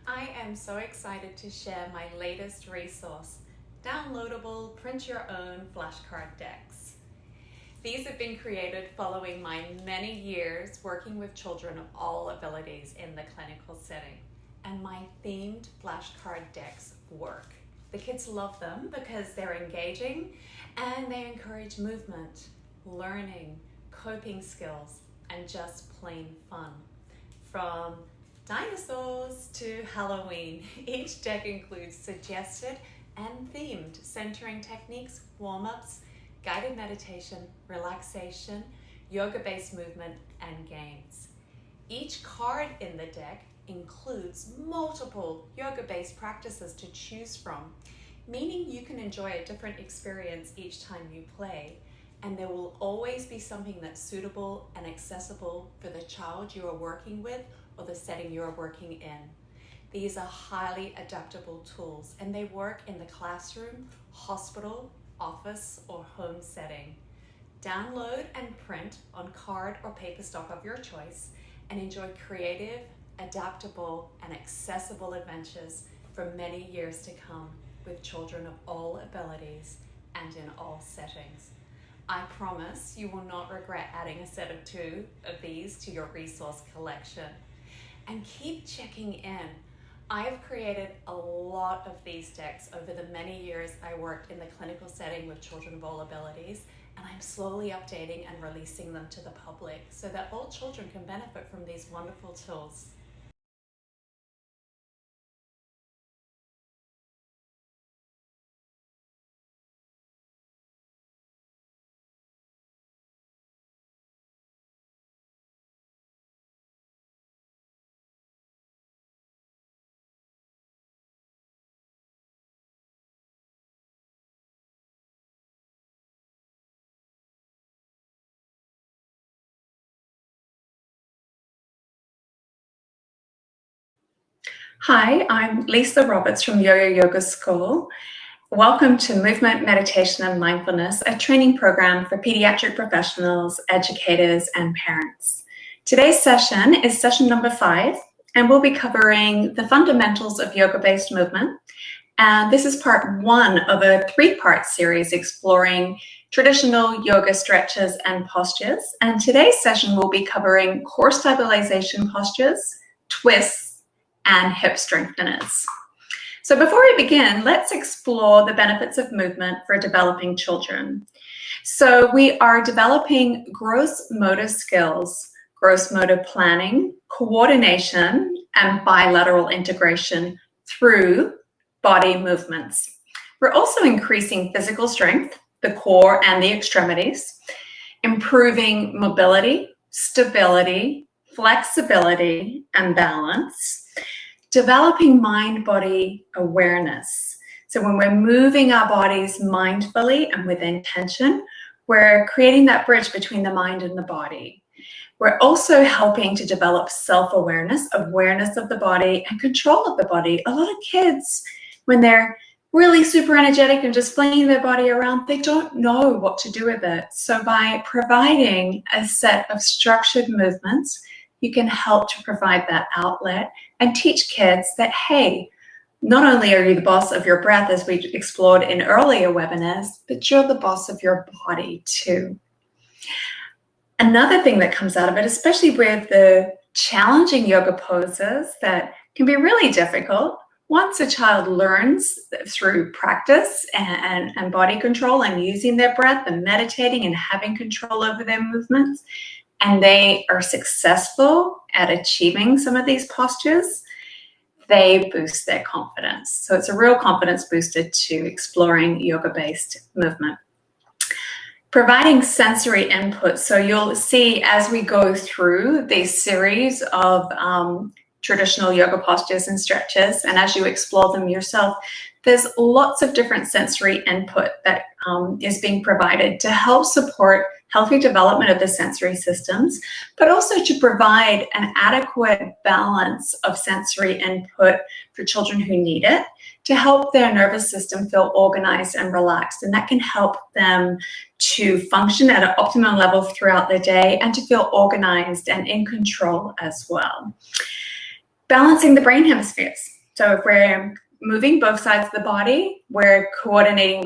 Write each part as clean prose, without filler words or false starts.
I am so excited to share my latest resource, downloadable print your own flashcard decks. These have been created following my many years working with children of all abilities in the clinical setting, and my themed flashcard decks work. The kids love them because they're engaging and they encourage movement, learning, coping skills, and just plain fun. From dinosaurs to Halloween, each deck includes suggested and themed centering techniques, warm-ups, guided meditation, relaxation, yoga-based movement, and games. Each card in the deck includes multiple yoga-based practices to choose from, meaning you can enjoy a different experience each time you play, and there will always be something that's suitable and accessible for the child you are working with or the setting you are working in. These are highly adaptable tools, and they work in the classroom, hospital, office, or home setting. Download and print on card or paper stock of your choice and enjoy creative, adaptable, and accessible adventures for many years to come with children of all abilities and in all settings. I promise you will not regret adding a set of 2 of these to your resource collection. And keep checking in. I have created a lot of these decks over the many years I worked in the clinical setting with children of all abilities, and I'm slowly updating and releasing them to the public so that all children can benefit from these wonderful tools. Hi, I'm Lisa Roberts from Yo-Yo Yoga School. Welcome to Movement, Meditation and Mindfulness, a training program for pediatric professionals, educators, and parents. Today's session is session number 5, and we'll be covering the fundamentals of yoga-based movement. And this is part 1 of a 3-part series exploring traditional yoga stretches and postures. And today's session will be covering core stabilization postures, twists, and hip strengtheners. So before we begin, let's explore the benefits of movement for developing children. So we are developing gross motor skills, gross motor planning, coordination, and bilateral integration through body movements. We're also increasing physical strength, the core and the extremities, improving mobility, stability, flexibility, and balance, developing mind-body awareness. So when we're moving our bodies mindfully and with intention, we're creating that bridge between the mind and the body. We're also helping to develop self-awareness, awareness of the body, and control of the body. A lot of kids, when they're really super energetic and just flinging their body around, they don't know what to do with it. So by providing a set of structured movements, you can help to provide that outlet and teach kids that, hey, not only are you the boss of your breath, as we explored in earlier webinars, but you're the boss of your body too. Another thing that comes out of it, especially with the challenging yoga poses that can be really difficult, once a child learns through practice and body control and using their breath and meditating and having control over their movements, and they are successful at achieving some of these postures, they boost their confidence. So it's a real confidence booster to exploring yoga-based movement. Providing sensory input. So you'll see as we go through this series of traditional yoga postures and stretches, and as you explore them yourself, there's lots of different sensory input that is being provided to help support healthy development of the sensory systems, but also to provide an adequate balance of sensory input for children who need it, to help their nervous system feel organized and relaxed. And that can help them to function at an optimum level throughout the day and to feel organized and in control as well. Balancing the brain hemispheres. So if we're moving both sides of the body, we're coordinating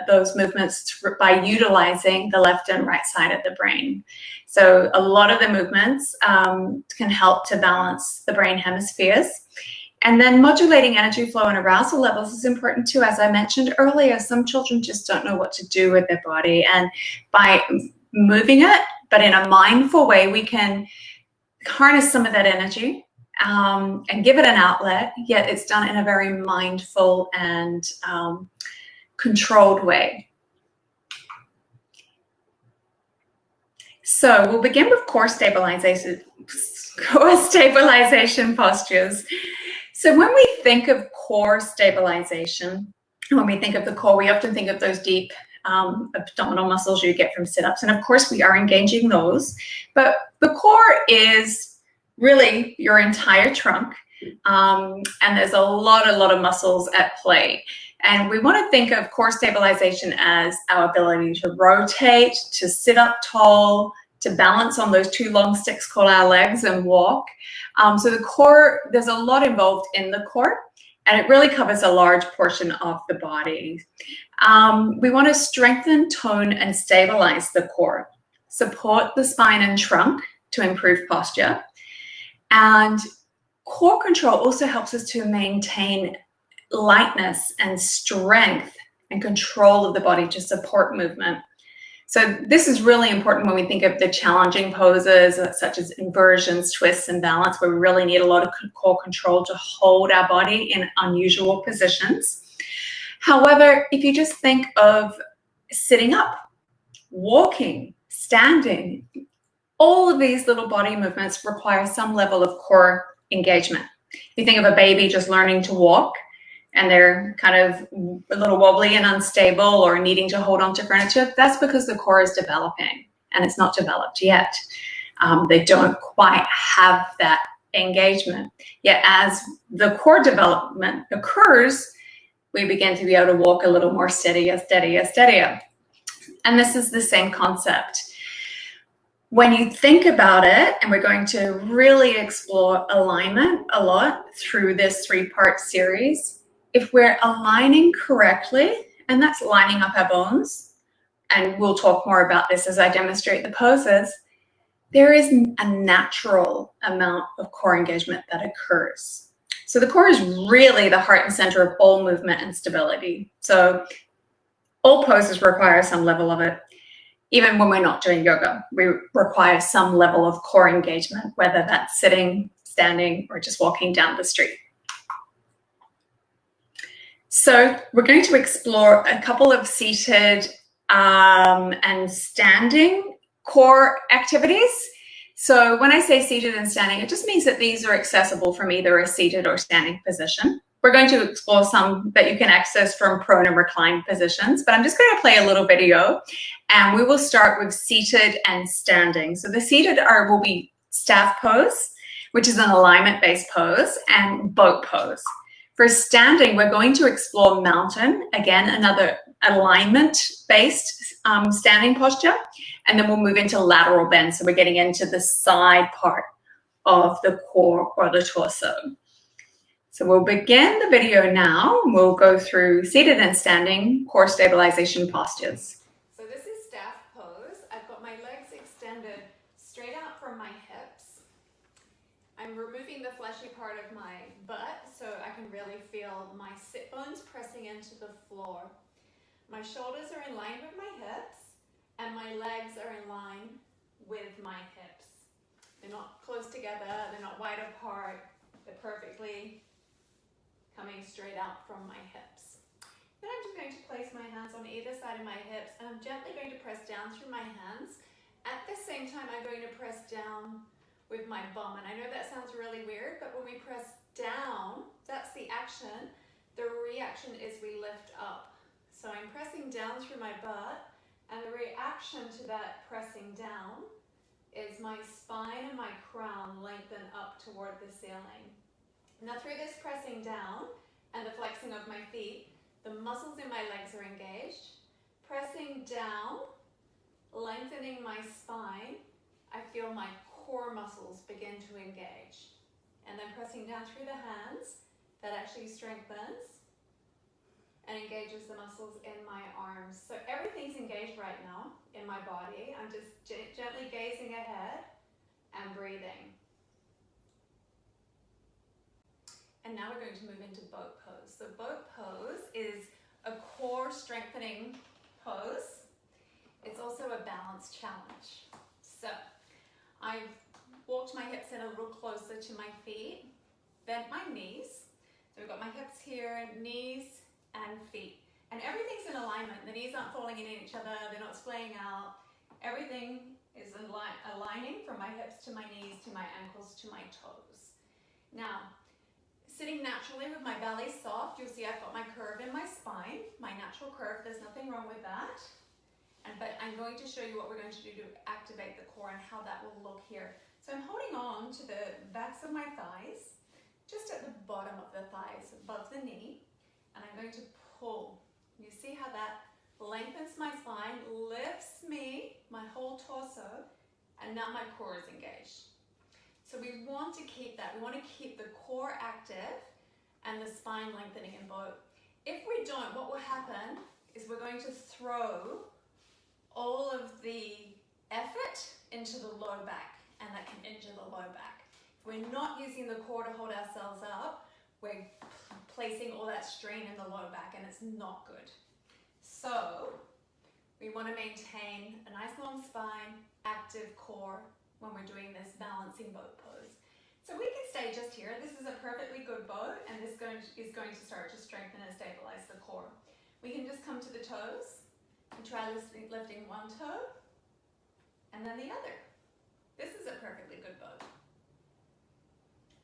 those movements by utilizing the left and right side of the brain. So a lot of the movements can help to balance the brain hemispheres. And then modulating energy flow and arousal levels is important too. As I mentioned earlier, some children just don't know what to do with their body. And by moving it, but in a mindful way, we can harness some of that energy and give it an outlet, yet it's done in a very mindful and controlled way. So we'll begin with core stabilization postures. So when we think of core stabilization, when we think of the core, we often think of those deep abdominal muscles you get from sit-ups. And of course, we are engaging those. But the core is really your entire trunk. And there's a lot of muscles at play. And we want to think of core stabilization as our ability to rotate, to sit up tall, to balance on those two long sticks called our legs and walk. So the core, there's a lot involved in the core, and it really covers a large portion of the body. We want to strengthen, tone, and stabilize the core, support the spine and trunk to improve posture. And core control also helps us to maintain lightness and strength and control of the body to support movement. So this is really important when we think of the challenging poses such as inversions, twists, and balance, where we really need a lot of core control to hold our body in unusual positions. However, if you just think of sitting up, walking, standing, all of these little body movements require some level of core engagement. If you think of a baby just learning to walk, and they're kind of a little wobbly and unstable or needing to hold on to furniture, that's because the core is developing and it's not developed yet. They don't quite have that engagement. Yet as the core development occurs, we begin to be able to walk a little more steadier. And this is the same concept. When you think about it, and we're going to really explore alignment a lot through this 3-part series, if we're aligning correctly, and that's lining up our bones, and we'll talk more about this as I demonstrate the poses, there is a natural amount of core engagement that occurs. So the core is really the heart and center of all movement and stability. So all poses require some level of it. Even when we're not doing yoga, we require some level of core engagement, whether that's sitting, standing, or just walking down the street. So we're going to explore a couple of seated and standing core activities. So when I say seated and standing, it just means that these are accessible from either a seated or standing position. We're going to explore some that you can access from prone and reclined positions, but I'm just going to play a little video, and we will start with seated and standing. So the seated will be staff pose, which is an alignment-based pose, and boat pose. For standing, we're going to explore mountain, again, another alignment-based standing posture, and then we'll move into lateral bend. So we're getting into the side part of the core or the torso. So we'll begin the video now. We'll go through seated and standing core stabilization postures. So this is staff pose. I've got my legs extended straight out from my hips. I'm removing the fleshy part of my butt so I can really feel my sit bones pressing into the floor. My shoulders are in line with my hips, and my legs are in line with my hips. They're not close together, they're not wide apart, they're perfectly coming straight out from my hips. Then I'm just going to place my hands on either side of my hips, and I'm gently going to press down through my hands. At the same time, I'm going to press down with my bum. And I know that sounds really weird, but when we press down, that's the action. The reaction is we lift up. So I'm pressing down through my butt, and the reaction to that pressing down is my spine and my crown lengthen up toward the ceiling. Now through this pressing down and the flexing of my feet, the muscles in my legs are engaged. Pressing down, lengthening my spine, I feel my core muscles begin to engage. And then pressing down through the hands, that actually strengthens and engages the muscles in my arms. So everything's engaged right now in my body. I'm just gently gazing ahead and breathing. And now we're going to move into boat pose. So boat pose is a core strengthening pose. It's also a balance challenge. So I've walked my hips in a little closer to my feet, bent my knees. So we've got my hips here, knees and feet. And everything's in alignment. The knees aren't falling in each other, they're not splaying out. Everything is aligning from my hips to my knees, to my ankles, to my toes. Now, sitting naturally with my belly soft, you'll see I've got my curve in my spine, my natural curve, there's nothing wrong with that. But I'm going to show you what we're going to do to activate the core and how that will look here. So I'm holding on to the backs of my thighs, just at the bottom of the thighs, above the knee, and I'm going to pull. You see how that lengthens my spine, lifts me, my whole torso, and now my core is engaged. So we want to keep that. We want to keep the core active and the spine lengthening in both. If we don't, what will happen is we're going to throw all of the effort into the low back, and that can injure the low back. If we're not using the core to hold ourselves up, we're placing all that strain in the low back, and it's not good. So we want to maintain a nice long spine, active core when we're doing this balancing boat pose. So we can stay just here. This is a perfectly good boat, and this is going to start to strengthen and stabilize the core. We can just come to the toes and try lifting one toe and then the other. This is a perfectly good boat.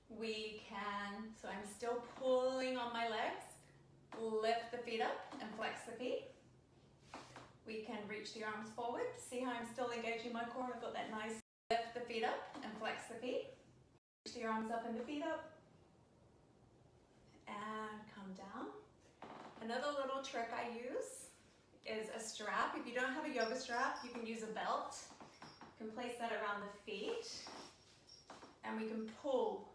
We can, so I'm still pulling on my legs, lift the feet up and flex the feet. We can reach the arms forward. See how I'm still engaging my core? I've got that nice lift the feet up and flex the feet. Reach the arms up and the feet up. And come down. Another little trick I use is a strap. If you don't have a yoga strap, you can use a belt. You can place that around the feet, and we can pull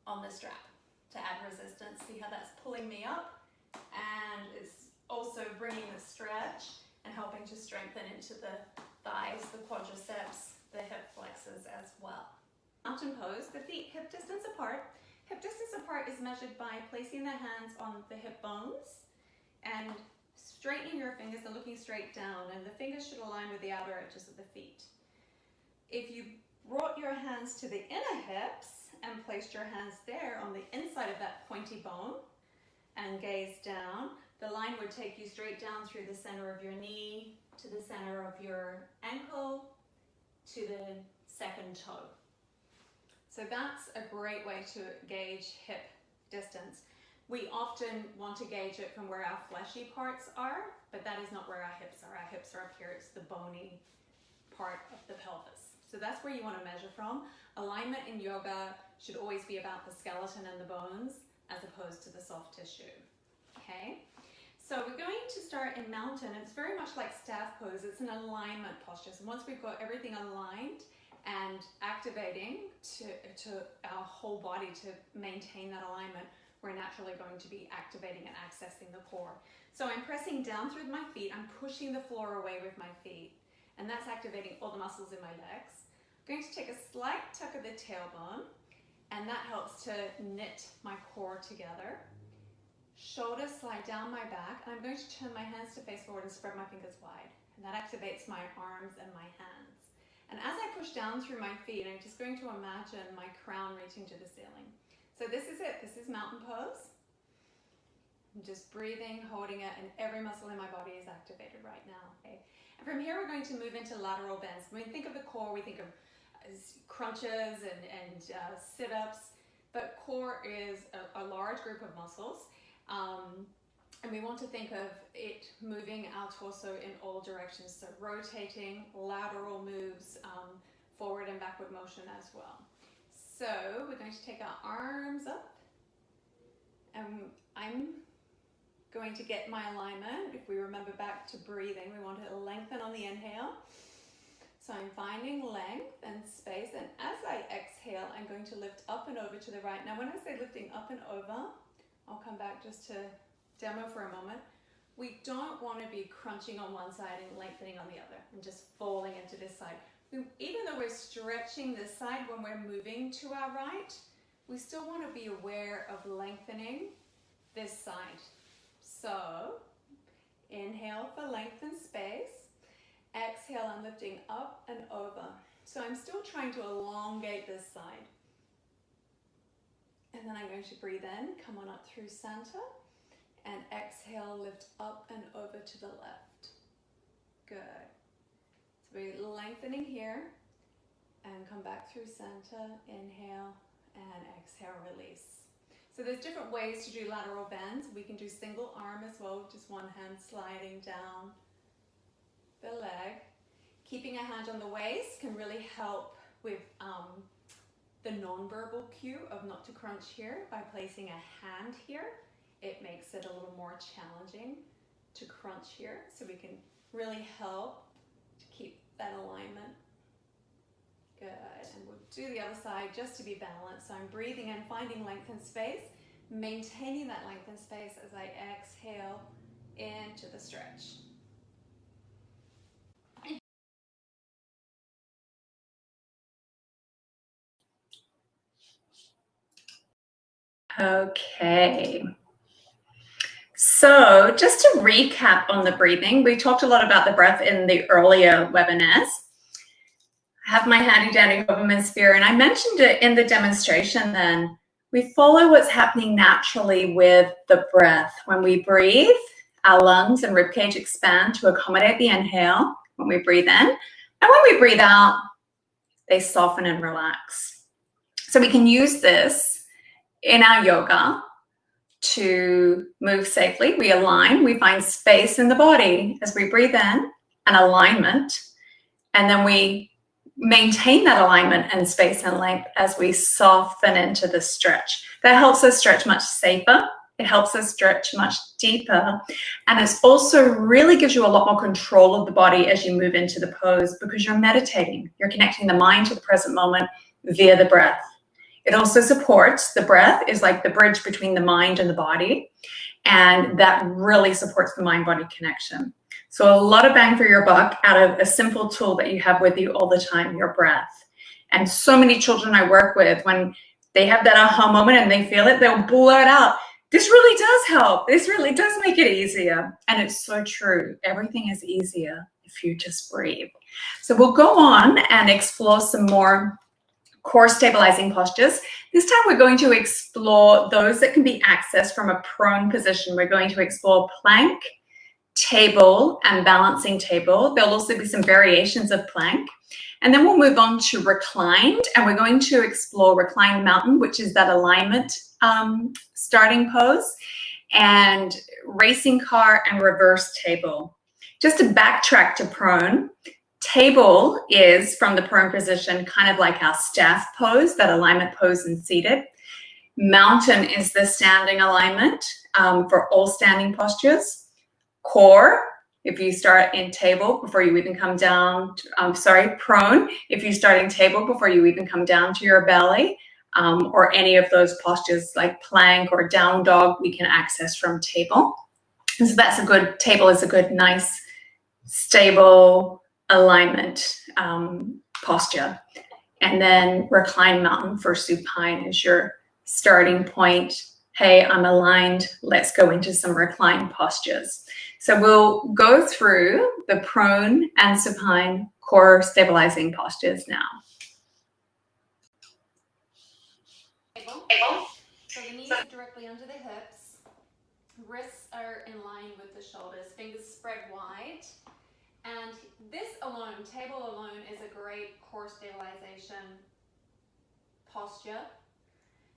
on the strap to add resistance. See how that's pulling me up, and it's also bringing the stretch and helping to strengthen into the thighs, the quadriceps, the hip flexors as well. Mountain pose, the feet hip distance apart. Hip distance apart is measured by placing the hands on the hip bones and straightening your fingers and looking straight down, and the fingers should align with the outer edges of the feet. If you brought your hands to the inner hips and placed your hands there on the inside of that pointy bone and gazed down, the line would take you straight down through the center of your knee to the center of your ankle to the second toe. So that's a great way to gauge hip distance. We often want to gauge it from where our fleshy parts are, but that is not where our hips are. Our hips are up here, it's the bony part of the pelvis. So that's where you want to measure from. Alignment in yoga should always be about the skeleton and the bones as opposed to the soft tissue. Okay? So we're going to start in mountain, and it's very much like staff pose. It's an alignment posture. So once we've got everything aligned and activating to our whole body to maintain that alignment, we're naturally going to be activating and accessing the core. So I'm pressing down through my feet. I'm pushing the floor away with my feet, and that's activating all the muscles in my legs. I'm going to take a slight tuck of the tailbone, and that helps to knit my core together. Shoulders slide down my back, and I'm going to turn my hands to face forward and spread my fingers wide, and that activates my arms and my hands. And as I push down through my feet, I'm just going to imagine my crown reaching to the ceiling. So this is it. This is mountain pose. I'm just breathing, holding it, and every muscle in my body is activated right now. Okay? And from here, we're going to move into lateral bends. When we think of the core, we think of crunches and sit-ups, but core is a large group of muscles. And we want to think of it moving our torso in all directions, so rotating, lateral moves, forward and backward motion as well. So we're going to take our arms up, and I'm going to get my alignment. If we remember back to breathing, we want to lengthen on the inhale. So I'm finding length and space, and as I exhale, exhale, I'm going to lift up and over to the right. Now when I say lifting up and over, I'll come back just to demo for a moment. We don't want to be crunching on one side and lengthening on the other and just falling into this side. Even though we're stretching this side when we're moving to our right, we still want to be aware of lengthening this side. So inhale for length and space. Exhale, I'm lifting up and over. So I'm still trying to elongate this side. And then I'm going to breathe in, come on up through center, and exhale, lift up and over to the left. Good. So we're lengthening here, and come back through center, inhale, and exhale, release. So there's different ways to do lateral bends. We can do single arm as well, just one hand sliding down the leg. Keeping a hand on the waist can really help with the non-verbal cue of not to crunch here. By placing a hand here, it makes it a little more challenging to crunch here. So we can really help to keep that alignment. Good, and we'll do the other side just to be balanced. So I'm breathing in, finding length and space, maintaining that length and space as I exhale into the stretch. Okay. So just to recap on the breathing, we talked a lot about the breath in the earlier webinars. I have my handy dandy Hoverman sphere, and I mentioned it in the demonstration then. We follow what's happening naturally with the breath. When we breathe, our lungs and ribcage expand to accommodate the inhale when we breathe in. And when we breathe out, they soften and relax. So we can use this in our yoga to move safely. We align, we find space in the body as we breathe in, an alignment, and then we maintain that alignment and space and length as we soften into the stretch. That helps us stretch much safer. It helps us stretch much deeper. And it also really gives you a lot more control of the body as you move into the pose because you're meditating. You're connecting the mind to the present moment via the breath. It also supports, the breath is like the bridge between the mind and the body. And that really supports the mind-body connection. So a lot of bang for your buck out of a simple tool that you have with you all the time, your breath. And so many children I work with, when they have that aha moment and they feel it, they'll blurt out, this really does help. This really does make it easier. And it's so true. Everything is easier if you just breathe. So we'll go on and explore some more core stabilizing postures. This time we're going to explore those that can be accessed from a prone position. We're going to explore plank, table, and balancing table. There'll also be some variations of plank. And then we'll move on to reclined, and we're going to explore reclined mountain, which is that alignment starting pose, and racing car and reverse table. Just to backtrack to prone, table is from the prone position, kind of like our staff pose, that alignment pose and seated. Mountain is the standing alignment for all standing postures. Core, if you start in table before you even come down, prone, if you start in table before you even come down to your belly, or any of those postures like plank or down dog, we can access from table. So that's a good, table is a good, nice, stable alignment posture. And then recline mountain for supine is your starting point. Hey, I'm aligned. Let's go into some recline postures. So we'll go through the prone and supine core stabilizing postures now. So the knees are directly under the hips. Wrists are in line with the shoulders. Fingers spread wide. And this alone, table alone, is a great core stabilization posture.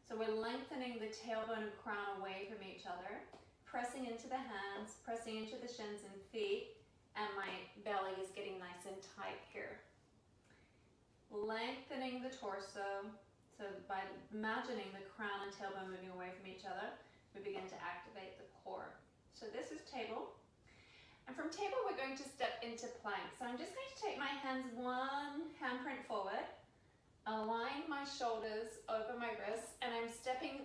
So we're lengthening the tailbone and crown away from each other, pressing into the hands, pressing into the shins and feet, and my belly is getting nice and tight here. Lengthening the torso. So by imagining the crown and tailbone moving away from each other, we begin to activate the core. So this is table. And from table, we're going to step into plank. So I'm just going to take my hands one handprint forward, align my shoulders over my wrists, and I'm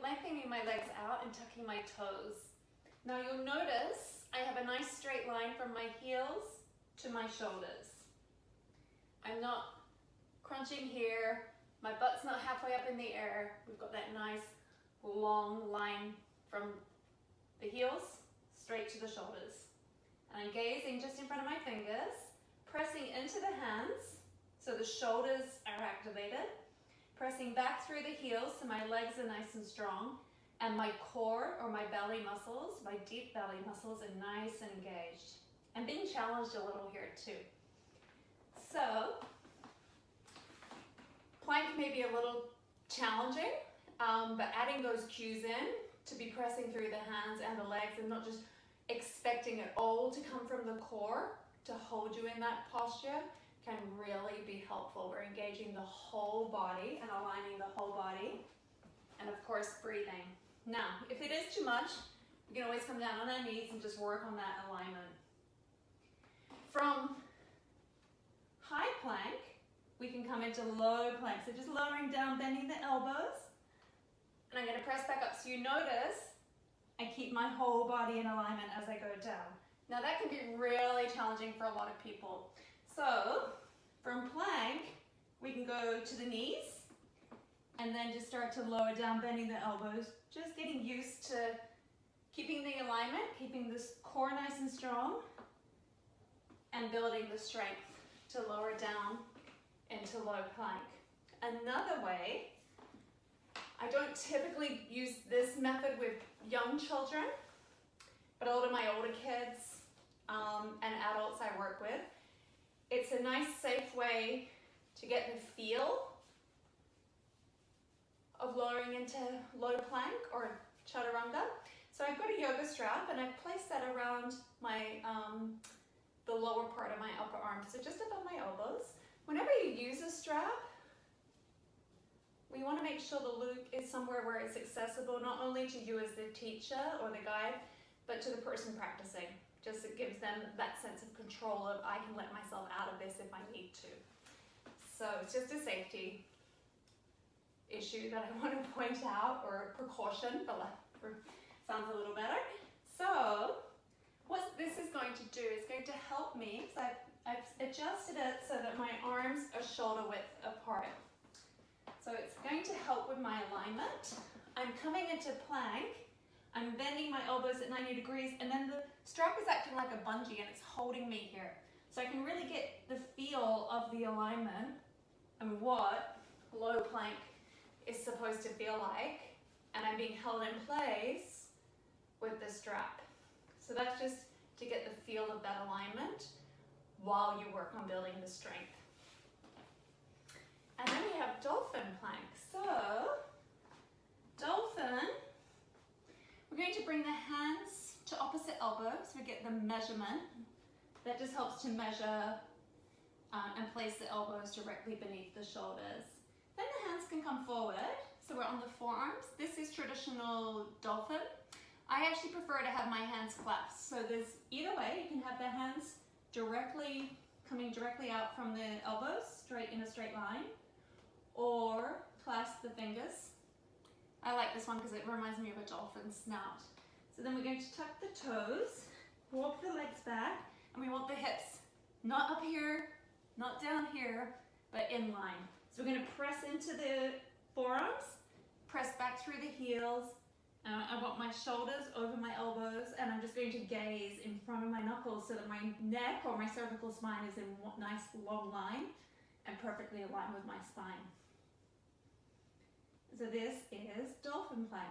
lengthening my legs out and tucking my toes. Now you'll notice I have a nice straight line from my heels to my shoulders. I'm not crunching here, my butt's not halfway up in the air. We've got that nice long line from the heels straight to the shoulders. And I'm gazing just in front of my fingers, pressing into the hands so the shoulders are activated, pressing back through the heels so my legs are nice and strong, and my core or my belly muscles, my deep belly muscles are nice and engaged. I'm being challenged a little here too. So, plank may be a little challenging, but adding those cues in to be pressing through the hands and the legs and not just expecting it all to come from the core to hold you in that posture can really be helpful. We're engaging the whole body and aligning the whole body, and of course breathing. Now, if it is too much, we can always come down on our knees and just work on that alignment. From high plank, we can come into low plank. So just lowering down, bending the elbows. And I'm going to press back up. So you notice I keep my whole body in alignment as I go down. Now that can be really challenging for a lot of people. So from plank, we can go to the knees and then just start to lower down, bending the elbows. Just getting used to keeping the alignment, keeping this core nice and strong, and building the strength to lower down into low plank. Another way, I don't typically use this method with young children, but of my older kids and adults I work with, it's a nice safe way to get the feel of lowering into low plank or chaturanga. So I've got a yoga strap and I've placed that around my the lower part of my upper arm, so just above my elbows. Whenever you use a strap, we want to make sure the loop is somewhere where it's accessible, not only to you as the teacher or the guide, but to the person practicing. Just it gives them that sense of control of, I can let myself out of this if I need to. So it's just a safety issue that I want to point out, or a precaution, sounds a little better. So what this is going to do is going to help me, so I've adjusted it so that my arms are shoulder width apart. So it's going to help with my alignment. I'm coming into plank, I'm bending my elbows at 90 degrees, and then the strap is acting like a bungee and it's holding me here. So I can really get the feel of the alignment and what low plank is supposed to feel like, and I'm being held in place with the strap. So that's just to get the feel of that alignment while you work on building the strength. And then we have dolphin plank. So, dolphin, we're going to bring the hands to opposite elbows. We get the measurement. That just helps to measure and place the elbows directly beneath the shoulders. Then the hands can come forward. So we're on the forearms. This is traditional dolphin. I actually prefer to have my hands clasped. So there's either way, you can have the hands coming directly out from the elbows, straight in a straight line, or clasp the fingers. I like this one because it reminds me of a dolphin snout. So then we're going to tuck the toes, walk the legs back, and we want the hips not up here, not down here, but in line. So we're going to press into the forearms, press back through the heels. I want my shoulders over my elbows, and I'm just going to gaze in front of my knuckles so that my neck or my cervical spine is in a nice long line and perfectly aligned with my spine. So this is dolphin plank.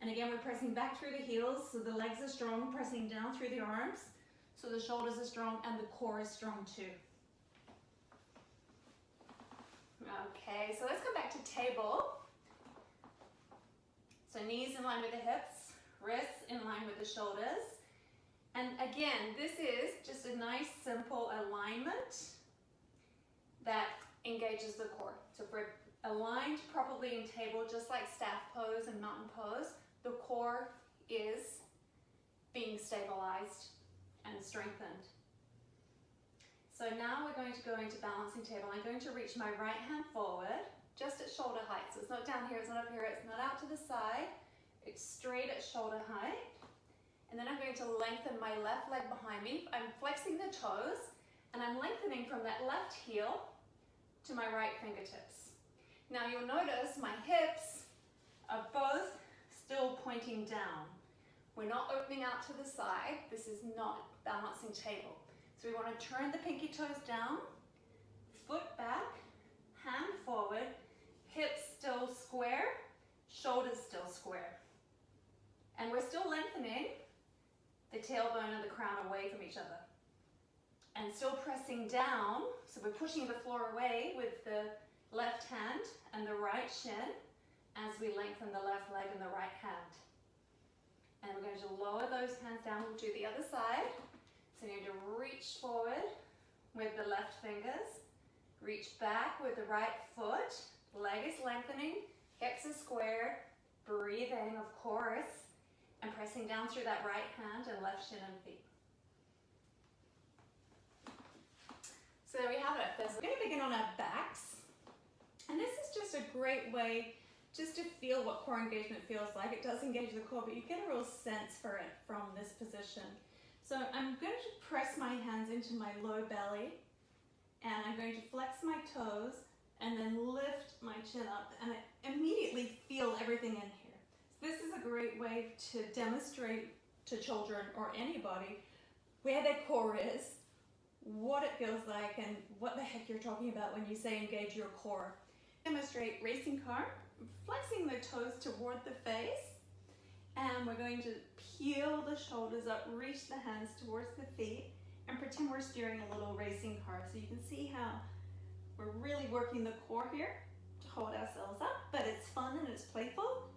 And again, we're pressing back through the heels so the legs are strong, pressing down through the arms so the shoulders are strong and the core is strong too. Okay, so let's come back to table. So knees in line with the hips, wrists in line with the shoulders. And again, this is just a nice simple alignment that engages the core. So if we're aligned properly in table, just like staff pose and mountain pose, the core is being stabilized and strengthened. So now we're going to go into balancing table. I'm going to reach my right hand forward, just at shoulder height. So it's not down here, it's not up here, it's not out to the side. It's straight at shoulder height. And then I'm going to lengthen my left leg behind me. I'm flexing the toes, and I'm lengthening from that left heel to my right fingertips. Now you'll notice my hips are both still pointing down. We're not opening out to the side. This is not balancing table. So we want to turn the pinky toes down, foot back, hand forward, hips still square, shoulders still square. And we're still lengthening the tailbone and the crown away from each other. And still pressing down, so we're pushing the floor away with the left hand and the right shin as we lengthen the left leg and the right hand. And we're going to lower those hands down. We'll do the other side. So you're going to reach forward with the left fingers, reach back with the right foot, leg is lengthening, hips are squared, breathing of course, and pressing down through that right hand and left shin and feet. So there we have it. We're going to begin on our backs. And this is just a great way just to feel what core engagement feels like. It does engage the core, but you get a real sense for it from this position. So I'm going to press my hands into my low belly, and I'm going to flex my toes and then lift my chin up, and I immediately feel everything in here. So this is a great way to demonstrate to children or anybody where their core is, what it feels like, and what the heck you're talking about when you say engage your core. Demonstrate racing car, flexing the toes toward the face, and we're going to peel the shoulders up, reach the hands towards the feet, and pretend we're steering a little racing car. So you can see how we're really working the core here to hold ourselves up, but it's fun and it's playful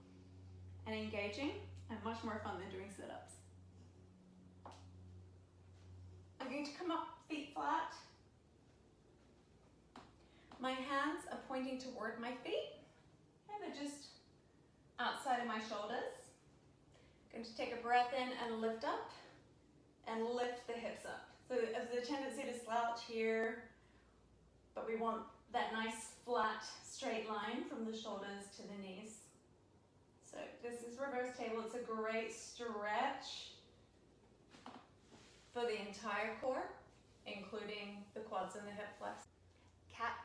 and engaging and much more fun than doing sit-ups. I'm going to come up, feet flat. My hands are pointing toward my feet, and they're just outside of my shoulders. Going to take a breath in and lift up, and lift the hips up. So there's a tendency to slouch here, but we want that nice flat straight line from the shoulders to the knees. So this is reverse table. It's a great stretch for the entire core, including the quads and the hip flex. Cat.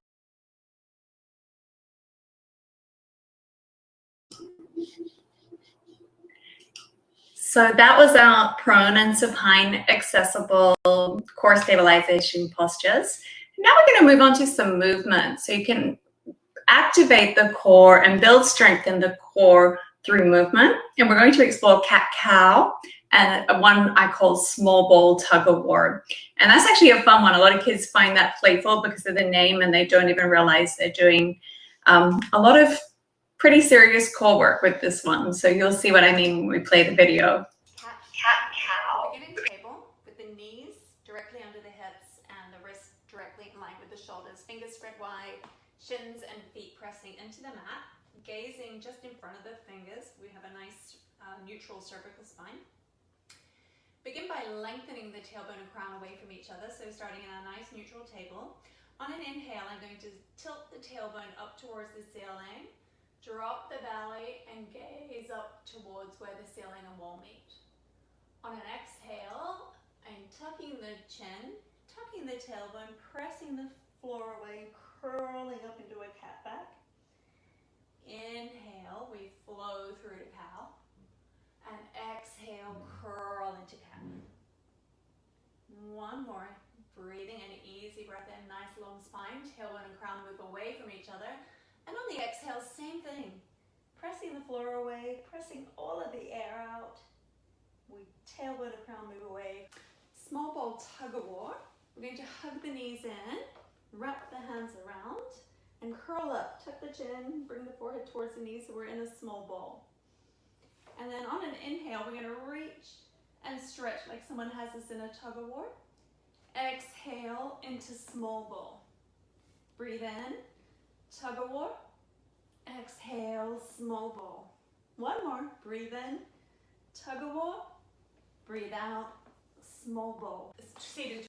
So that was our prone and supine accessible core stabilization postures. Now we're going to move on to some movement so you can activate the core and build strength in the core through movement. And we're going to explore cat-cow and one I call small ball tug of war. And that's actually a fun one. A lot of kids find that playful because of the name and they don't even realize they're doing a lot of pretty serious core work with this one. So you'll see what I mean when we play the video. Cat-cow. Beginning table with the knees directly under the hips and the wrists directly in line with the shoulders. Fingers spread wide, shins and feet pressing into the mat. Gazing just in front of the fingers. We have a nice neutral cervical spine. Begin by lengthening the tailbone and crown away from each other. So starting in a nice neutral table. On an inhale, I'm going to tilt the tailbone up towards the ceiling. Drop the belly and gaze up towards where the ceiling and wall meet. On an exhale, I'm tucking the chin, tucking the tailbone, pressing the floor away, curling up into a cat back. Inhale, we flow through to cow. And exhale, curl into cat. One more. Breathing an easy breath in, nice long spine, tailbone and crown move away from each other. And on the exhale, same thing. Pressing the floor away, pressing all of the air out. We tailbone and crown move away. Small ball tug of war. We're going to hug the knees in, wrap the hands around, and curl up. Tuck the chin, bring the forehead towards the knees so we're in a small ball. And then on an inhale, we're going to reach and stretch like someone has us in a tug of war. Exhale into small ball. Breathe in, tug of war. Exhale, small ball. One more. Breathe in, tug of war. Breathe out, small ball. Seated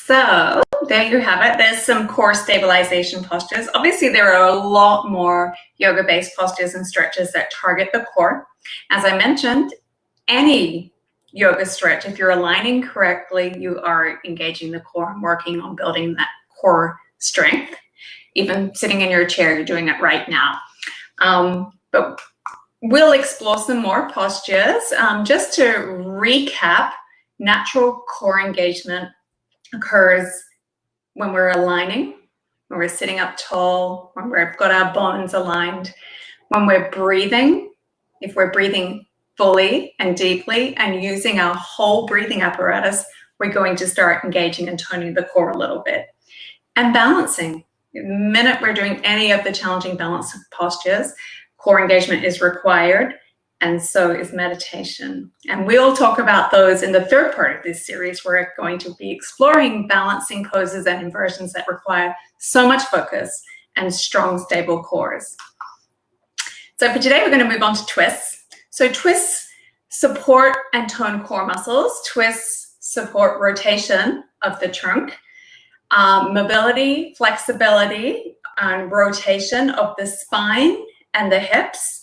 So there you have it. There's some core stabilization postures. Obviously, there are a lot more yoga-based postures and stretches that target the core. As I mentioned, any yoga stretch, if you're aligning correctly, you are engaging the core and working on building that core strength. Even sitting in your chair, you're doing it right now. But we'll explore some more postures. Just to recap, natural core engagement occurs when we're aligning, when we're sitting up tall, when we've got our bones aligned, when we're breathing, if we're breathing fully and deeply and using our whole breathing apparatus, we're going to start engaging and toning the core a little bit. And balancing. The minute we're doing any of the challenging balance postures, core engagement is required, and so is meditation. And we'll talk about those in the third part of this series. We're going to be exploring balancing poses and inversions that require so much focus and strong, stable cores. So for today, we're going to move on to twists. So twists support and tone core muscles. Twists support rotation of the trunk, mobility, flexibility, and rotation of the spine and the hips.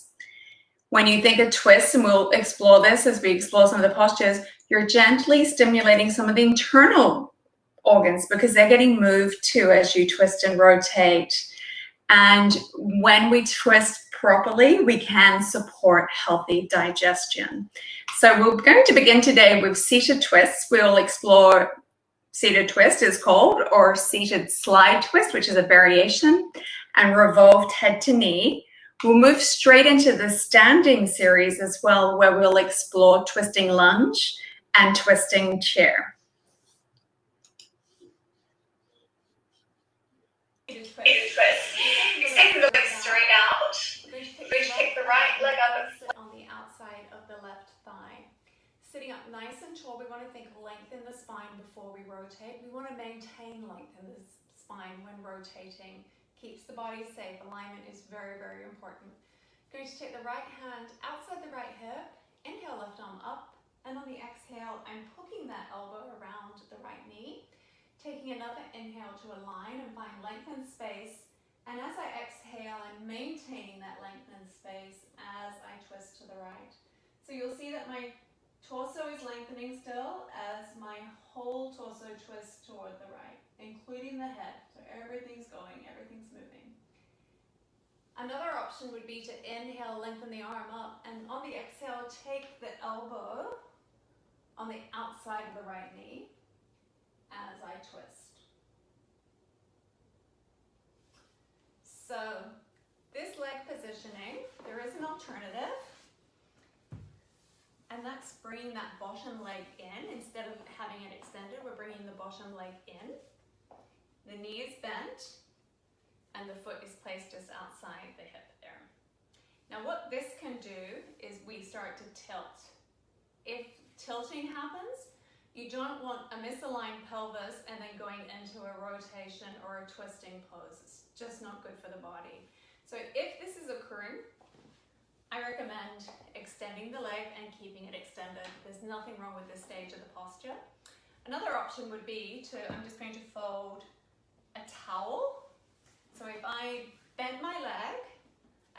When you think of twists, and we'll explore this as we explore some of the postures, you're gently stimulating some of the internal organs because they're getting moved too as you twist and rotate. And when we twist properly, we can support healthy digestion. So we're going to begin today with seated twists. We'll explore seated twist is called, or seated slide twist, which is a variation, and revolved head to knee. We'll move straight into the standing series as well, where we'll explore twisting lunge and twisting chair. Seated twist. Extend the legs straight out. We're going to pick the right leg up and sit on the outside of the left thigh. Sitting up nice and tall, we want to think lengthen the spine before we rotate. We want to maintain length in the spine when rotating. Keeps the body safe. Alignment is very, very important. Going to take the right hand outside the right hip. Inhale, left arm up. And on the exhale, I'm hooking that elbow around the right knee. Taking another inhale to align and find lengthened space. And as I exhale, I'm maintaining that lengthened space as I twist to the right. So you'll see that my torso is lengthening still as my whole torso twists toward the right, including the head. So everything's going, everything's moving. Another option would be to inhale, lengthen the arm up, and on the exhale, take the elbow on the outside of the right knee as I twist. So this leg positioning, there is an alternative. And that's bringing that bottom leg in. Instead of having it extended, we're bringing the bottom leg in. The knee is bent, and the foot is placed just outside the hip there. Now what this can do is we start to tilt. If tilting happens, you don't want a misaligned pelvis and then going into a rotation or a twisting pose. It's just not good for the body. So if this is occurring, I recommend extending the leg and keeping it extended. There's nothing wrong with this stage of the posture. Another option would be I'm just going to fold a towel. So if I bend my leg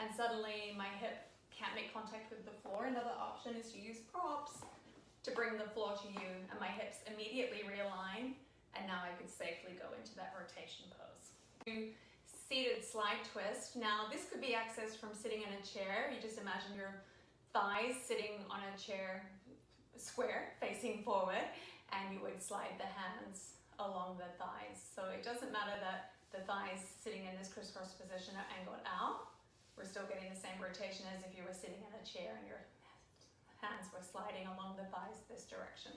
and suddenly my hip can't make contact with the floor, another option is to use props to bring the floor to you, and my hips immediately realign, and now I can safely go into that rotation pose. Seated slide twist. Now this could be accessed from sitting in a chair. You just imagine your thighs sitting on a chair square facing forward, and you would slide the hands along the thighs. So it doesn't matter that the thighs sitting in this crisscross position are angled out. We're still getting the same rotation as if you were sitting in a chair and your hands were sliding along the thighs this direction.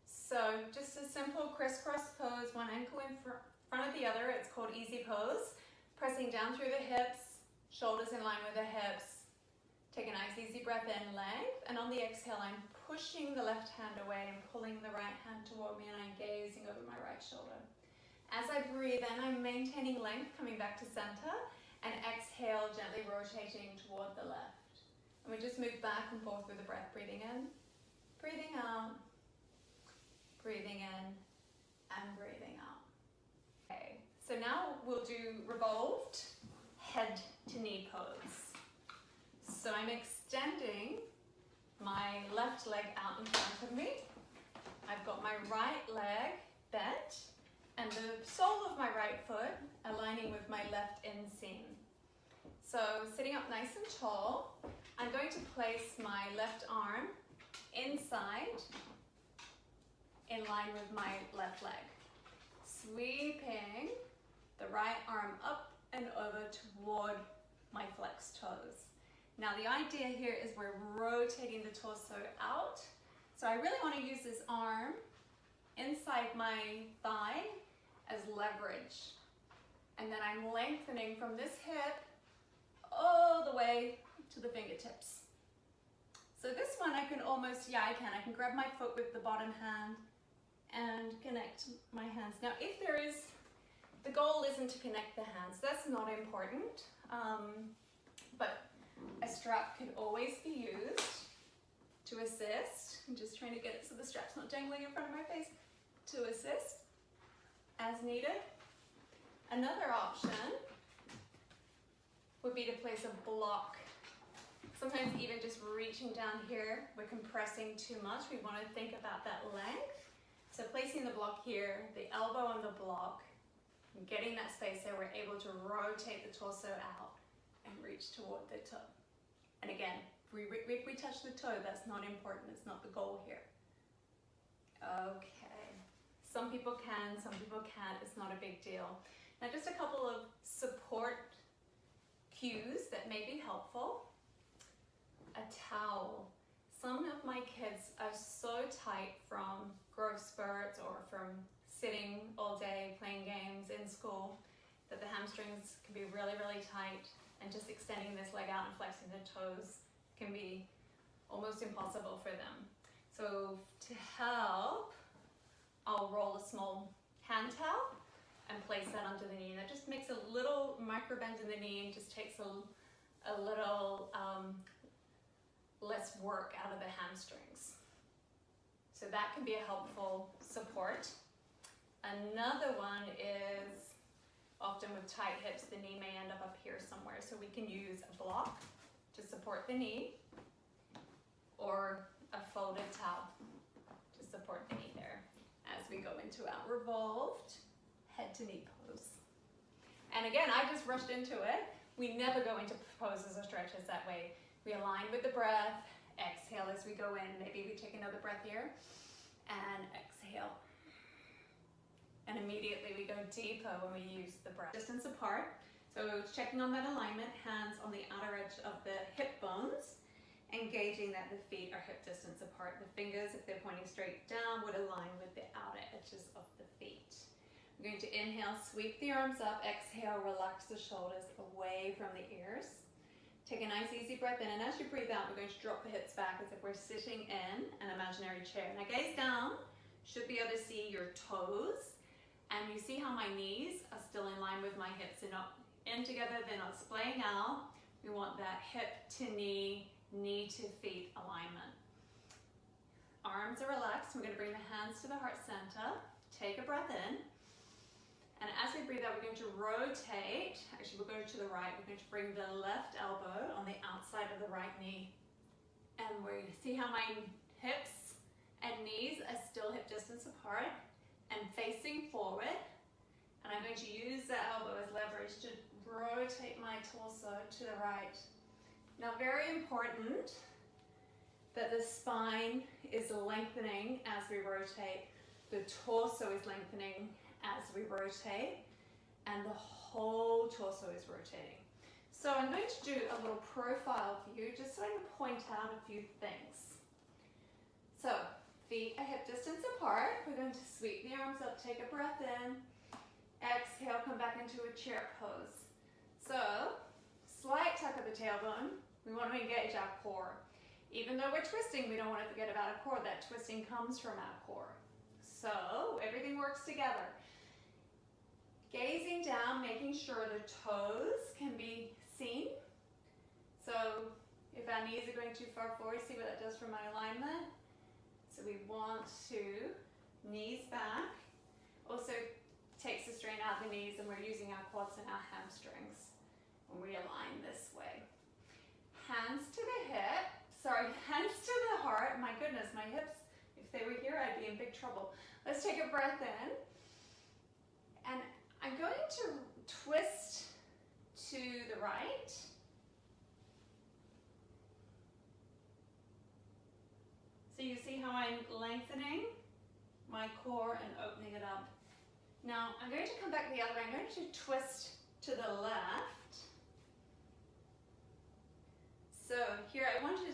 So just a simple crisscross pose, one ankle in front of the other. It's called easy pose. Pressing down through the hips, shoulders in line with the hips. Take a nice easy breath in, length, and on the exhale I'm pushing the left hand away and pulling the right hand toward me, and I'm gazing over my right shoulder. As I breathe in, I'm maintaining length, coming back to center, and exhale, gently rotating toward the left. And we just move back and forth with the breath, breathing in, breathing out, breathing in, and breathing revolved head to knee pose. So I'm extending my left leg out in front of me. I've got my right leg bent and the sole of my right foot aligning with my left inseam. So sitting up nice and tall, I'm going to place my left arm inside in line with my left leg. Sweeping the right arm up and over toward my flexed toes. Now the idea here is we're rotating the torso out. So I really want to use this arm inside my thigh as leverage. And then I'm lengthening from this hip all the way to the fingertips. So this one I can almost, I can grab my foot with the bottom hand and connect my hands. Now if there is, the goal isn't to connect the hands, that's not important, but a strap could always be used to assist. I'm just trying to get it so the strap's not dangling in front of my face, to assist as needed. Another option would be to place a block. Sometimes even just reaching down here, we're compressing too much. We want to think about that length. So placing the block here, the elbow on the block, getting that space there, we're able to rotate the torso out and reach toward the toe. And again, if we touch the toe, that's not important. It's not the goal here. Okay. Some people can, some people can't. It's not a big deal. Now just a couple of support cues that may be helpful. A towel. Some of my kids are so tight from growth spurts or from sitting all day playing games in school that the hamstrings can be really, really tight, and just extending this leg out and flexing the toes can be almost impossible for them. So to help, I'll roll a small hand towel and place that under the knee. And that just makes a little micro bend in the knee and just takes a little less work out of the hamstrings. So that can be a helpful support. Another one is often with tight hips, the knee may end up here somewhere. So we can use a block to support the knee or a folded towel to support the knee there as we go into our revolved head to knee pose. And again, I just rushed into it. We never go into poses or stretches that way. We align with the breath, exhale as we go in. Maybe we take another breath here and exhale. And immediately we go deeper when we use the breath. Distance apart. So checking on that alignment, hands on the outer edge of the hip bones, engaging that the feet are hip distance apart. The fingers, if they're pointing straight down, would align with the outer edges of the feet. We're going to inhale, sweep the arms up, exhale, relax the shoulders away from the ears. Take a nice easy breath in, and as you breathe out, we're going to drop the hips back as if we're sitting in an imaginary chair. Now gaze down, should be able to see your toes, and you see how my knees are still in line with my hips. They're not in together, they're not splaying out. We want that hip to knee, knee to feet alignment. Arms are relaxed. We're going to bring the hands to the heart center. Take a breath in. And as we breathe out, we're going to rotate. Actually, we'll go to the right. We're going to bring the left elbow on the outside of the right knee. And we see how my hips and knees are still hip distance apart and facing forward. And I'm going to use that elbow as leverage to rotate my torso to the right. Now, very important that the spine is lengthening as we rotate. The torso is lengthening as we rotate, and the whole torso is rotating. So I'm going to do a little profile for you, just so I can point out a few things. So feet are hip distance apart. We're going to sweep the arms up, take a breath in, exhale, come back into a chair pose. So slight tuck of the tailbone. We want to engage our core. Even though we're twisting, we don't want to forget about our core. That twisting comes from our core. So everything works together. Gazing down, making sure the toes can be seen. So if our knees are going too far forward, see what that does for my alignment. So we want to, knees back. Also takes the strain out of the knees, and we're using our quads and our hamstrings when we align this way. Hands to the hip, hands to the heart. My goodness, my hips, if they were here, I'd be in big trouble. Let's take a breath in. And I'm going to twist to the right. So you see how I'm lengthening my core and opening it up. Now I'm going to come back the other way. I'm going to twist to the left. So here I want to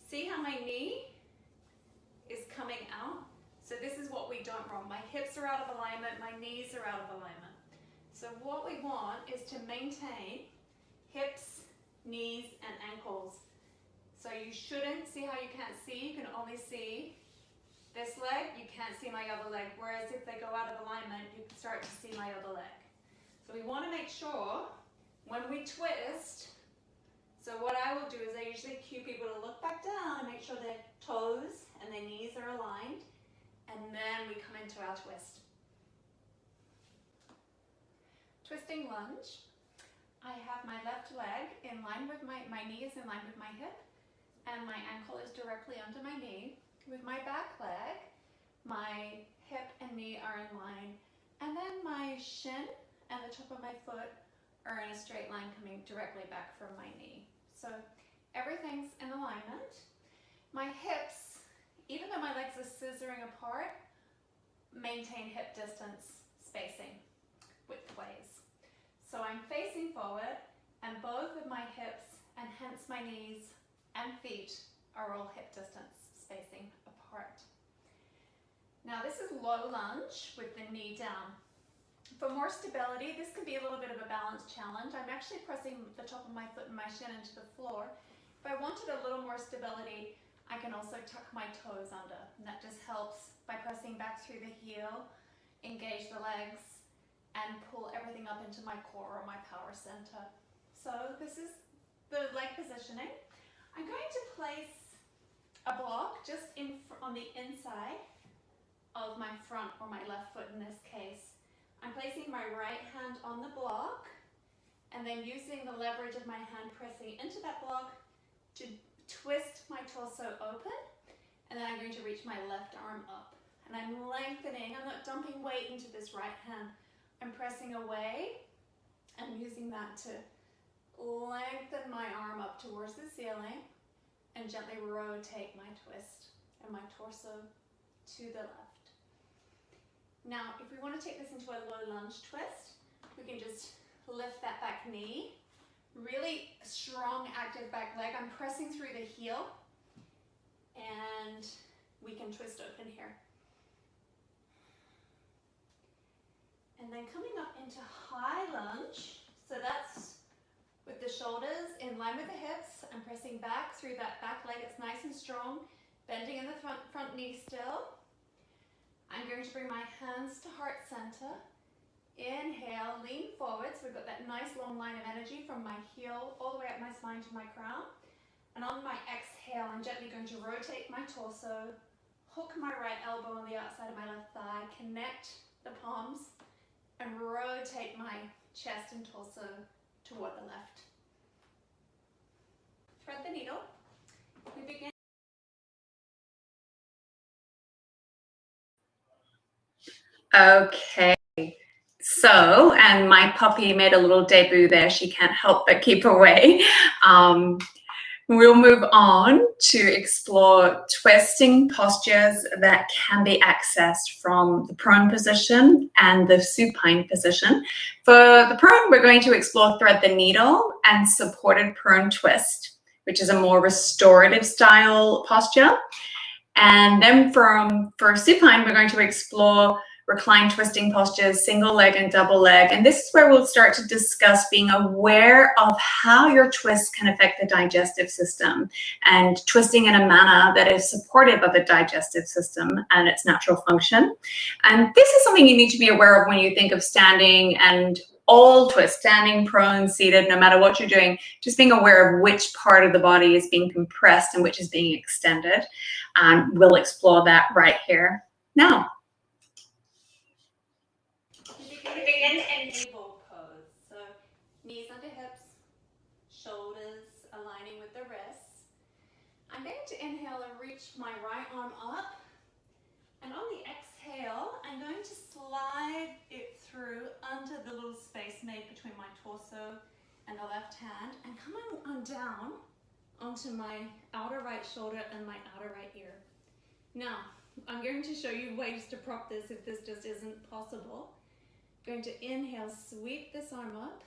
see how my knee is coming out. So this is what we don't want. My hips are out of alignment, my knees are out of alignment. So what we want is to maintain hips, knees, and ankles. So you shouldn't see how you can't see. You can only see this leg. You can't see my other leg. Whereas if they go out of alignment, you can start to see my other leg. So we want to make sure when we twist, so what I will do is I usually cue people to look back down and make sure their toes and their knees are aligned. And then we come into our twist. Twisting lunge. I have my left leg in line with my knee is in line with my hip, and my ankle is directly under my knee. With my back leg, my hip and knee are in line, and then my shin and the top of my foot are in a straight line coming directly back from my knee. So everything's in alignment. My hips, even though my legs are scissoring apart, maintain hip distance spacing widthways. So I'm facing forward, and both of my hips, and hence my knees and feet, are all hip distance spacing apart. Now this is low lunge with the knee down. For more stability, this can be a little bit of a balance challenge. I'm actually pressing the top of my foot and my shin into the floor. If I wanted a little more stability, I can also tuck my toes under, and that just helps by pressing back through the heel, engage the legs, and pull everything up into my core or my power center. So this is the leg positioning. I'm going to place a block just on the inside of my front or my left foot in this case. I'm placing my right hand on the block and then using the leverage of my hand pressing into that block to twist my torso open, and then I'm going to reach my left arm up. And I'm lengthening, I'm not dumping weight into this right hand. I'm pressing away and using that to lengthen my arm up towards the ceiling and gently rotate my twist and my torso to the left. Now, if we want to take this into a low lunge twist, we can just lift that back knee. Really strong, active back leg. I'm pressing through the heel, and we can twist open here. And then coming up into high lunge, so that's with the shoulders in line with the hips. I'm pressing back through that back leg. It's nice and strong, bending in the front knee still. I'm going to bring my hands to heart center. Inhale, lean forward. So we've got that nice long line of energy from my heel all the way up my spine to my crown. And on my exhale, I'm gently going to rotate my torso, hook my right elbow on the outside of my left thigh, connect the palms, and rotate my chest and torso toward the left. Thread the needle. We begin. Okay. So, and my puppy made a little debut there. She can't help but keep away. We'll move on to explore twisting postures that can be accessed from the prone position and the supine position. For the prone, we're going to explore thread the needle and supported prone twist, which is a more restorative style posture. And then for supine, we're going to explore reclined twisting postures, single leg and double leg. And this is where we'll start to discuss being aware of how your twists can affect the digestive system and twisting in a manner that is supportive of the digestive system and its natural function. And this is something you need to be aware of when you think of standing and all twists, standing, prone, seated, no matter what you're doing, just being aware of which part of the body is being compressed and which is being extended. And we'll explore that right here now. begin in table pose. So knees under hips, shoulders aligning with the wrists. I'm going to inhale and reach my right arm up. And on the exhale, I'm going to slide it through under the little space made between my torso and the left hand and come on down onto my outer right shoulder and my outer right ear. Now, I'm going to show you ways to prop this if this just isn't possible. I'm going to inhale, sweep this arm up,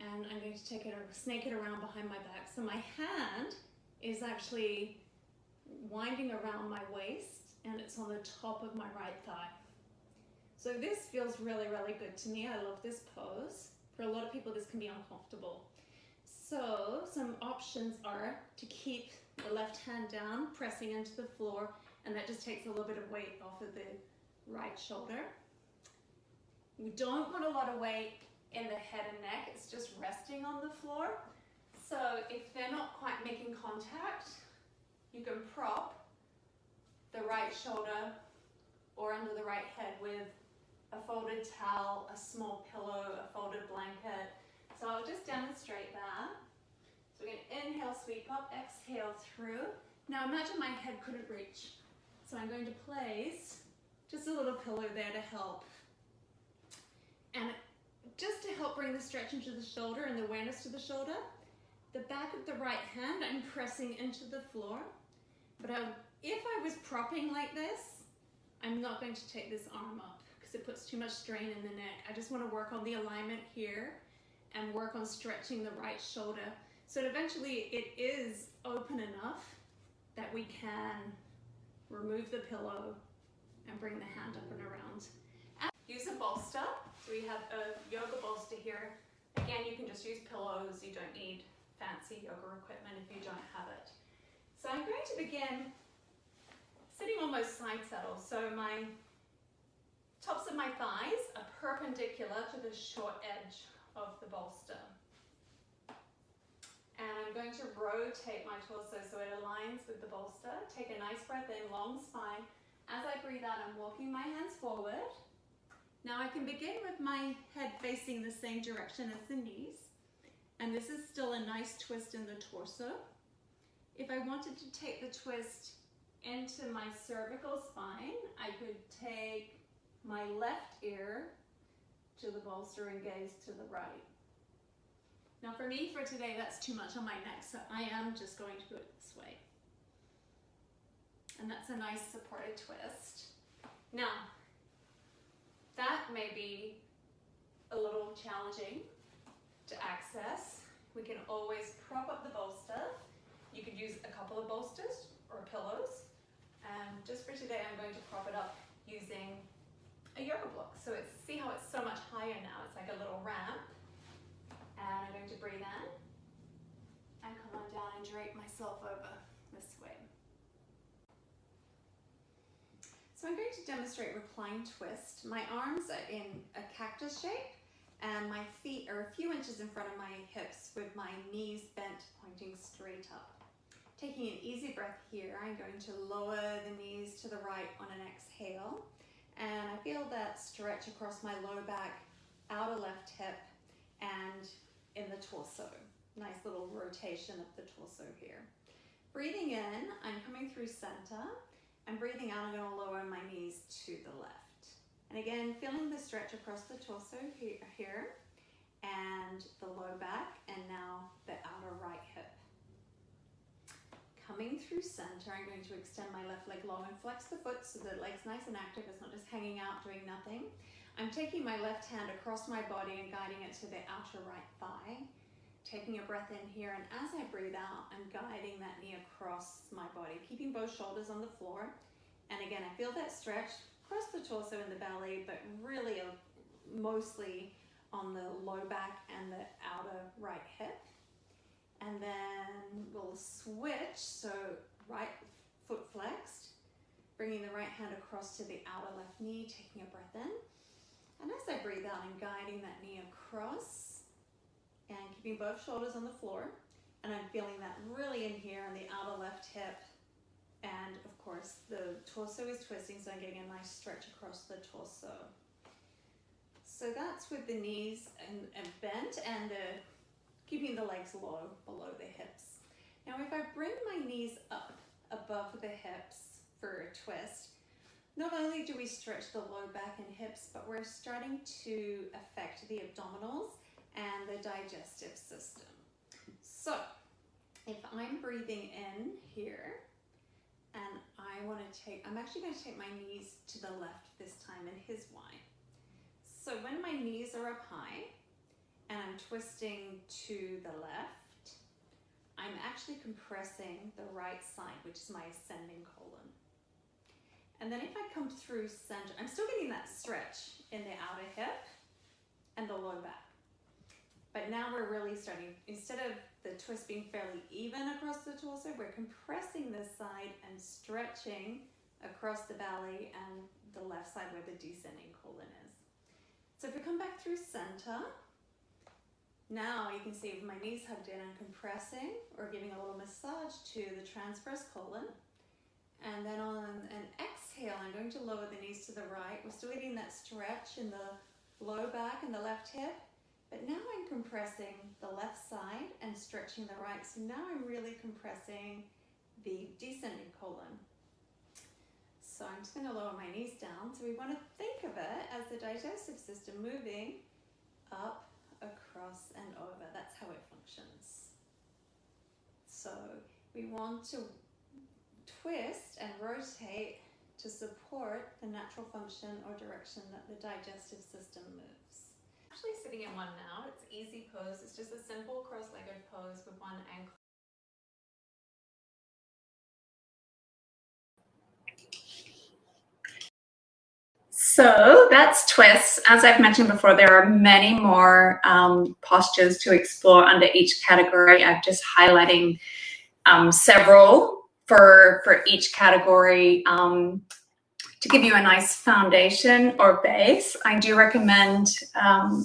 and I'm going to take it, snake it around behind my back. So my hand is actually winding around my waist, and it's on the top of my right thigh. So this feels really, really good to me. I love this pose. For a lot of people, this can be uncomfortable. So some options are to keep the left hand down, pressing into the floor, and that just takes a little bit of weight off of the right shoulder. We don't want a lot of weight in the head and neck. It's just resting on the floor. So if they're not quite making contact, you can prop the right shoulder or under the right head with a folded towel, a small pillow, a folded blanket. So I'll just demonstrate that. So we're going to inhale, sweep up, exhale through. Now imagine my head couldn't reach. So I'm going to place just a little pillow there to help. And just to help bring the stretch into the shoulder and the awareness to the shoulder, the back of the right hand, I'm pressing into the floor. But if I was propping like this, I'm not going to take this arm up because it puts too much strain in the neck. I just want to work on the alignment here and work on stretching the right shoulder so that eventually it is open enough that we can remove the pillow and bring the hand up and around. Use a bolster. So we have a yoga bolster here. Again, you can just use pillows. You don't need fancy yoga equipment if you don't have it. So I'm going to begin sitting almost side saddle. So my tops of my thighs are perpendicular to the short edge of the bolster. And I'm going to rotate my torso so it aligns with the bolster. Take a nice breath in, long spine. As I breathe out, I'm walking my hands forward. Now I can begin with my head facing the same direction as the knees. And this is still a nice twist in the torso. If I wanted to take the twist into my cervical spine, I could take my left ear to the bolster and gaze to the right. Now for me, for today, that's too much on my neck, so I am just going to go this way. And that's a nice supported twist. Now, that may be a little challenging to access. We can always prop up the bolster. You could use a couple of bolsters or pillows. And just for today, I'm going to prop it up using a yoga block. So see how it's so much higher now. It's like a little ramp. And I'm going to breathe in and come on down and drape myself over this way. So I'm going to demonstrate recline twist. My arms are in a cactus shape and my feet are a few inches in front of my hips with my knees bent, pointing straight up. Taking an easy breath here, I'm going to lower the knees to the right on an exhale. And I feel that stretch across my low back, outer left hip, and in the torso. Nice little rotation of the torso here. Breathing in, I'm coming through center. And breathing out, I'm going to lower my knees to the left. And again, feeling the stretch across the torso here, and the low back, and now the outer right hip. Coming through center, I'm going to extend my left leg long and flex the foot so the leg's nice and active. It's not just hanging out doing nothing. I'm taking my left hand across my body and guiding it to the outer right thigh. Taking a breath in here, and as I breathe out, I'm guiding that knee across my body, keeping both shoulders on the floor. And again, I feel that stretch across the torso and the belly, but really mostly on the low back and the outer right hip. And then we'll switch, so right foot flexed, bringing the right hand across to the outer left knee, taking a breath in. And as I breathe out, I'm guiding that knee across and keeping both shoulders on the floor. And I'm feeling that really in here on the outer left hip. And of course, the torso is twisting, so I'm getting a nice stretch across the torso. So that's with the knees and bent and keeping the legs low below the hips. Now if I bring my knees up above the hips for a twist, not only do we stretch the low back and hips, but we're starting to affect the abdominals and the digestive system. So if I'm breathing in here and I'm actually going to take my knees to the left this time, and here's why. So when my knees are up high and I'm twisting to the left, I'm actually compressing the right side, which is my ascending colon. And then if I come through center, I'm still getting that stretch in the outer hip and the low back. But now we're really starting, instead of the twist being fairly even across the torso, we're compressing this side and stretching across the belly and the left side where the descending colon is. So if we come back through center, now you can see my knees hugged in, I'm compressing or giving a little massage to the transverse colon. And then on an exhale, I'm going to lower the knees to the right. We're still getting that stretch in the low back and the left hip. But now I'm compressing the left side and stretching the right. So now I'm really compressing the descending colon. So I'm just going to lower my knees down. So we want to think of it as the digestive system moving up, across, and over. That's how it functions. So we want to twist and rotate to support the natural function or direction that the digestive system moves. Actually sitting in one now, it's easy pose. It's just a simple cross-legged pose with one ankle. So that's twists. As I've mentioned before, there are many more postures to explore under each category. I'm just highlighting several for each category to give you a nice foundation or base. I do recommend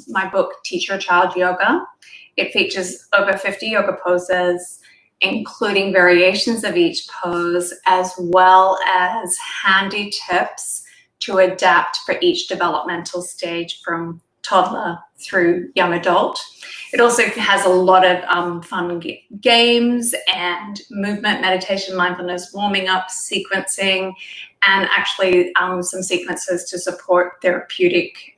my book, Teach Your Child Yoga. It features over 50 yoga poses, including variations of each pose, as well as handy tips to adapt for each developmental stage from toddler through young adult. It also has a lot of fun games and movement, meditation, mindfulness, warming up, sequencing, and actually some sequences to support therapeutic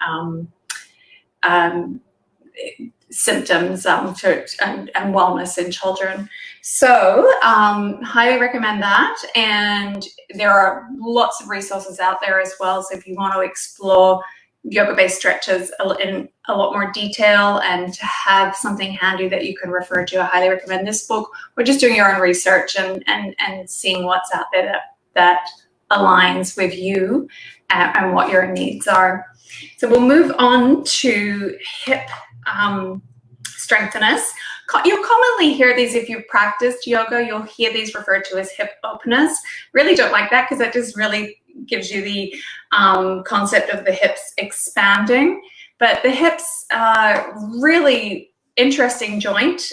symptoms and wellness in children. So highly recommend that. And there are lots of resources out there as well. So if you want to explore yoga-based stretches in a lot more detail and to have something handy that you can refer to, I highly recommend this book. We're just doing your own research and seeing what's out there that aligns with you and what your needs are. So we'll move on to hip strengtheners. You'll commonly hear these if you've practiced yoga. You'll hear these referred to as hip openers. Really don't like that because that just really gives you the concept of the hips expanding. But the hips are really interesting joint.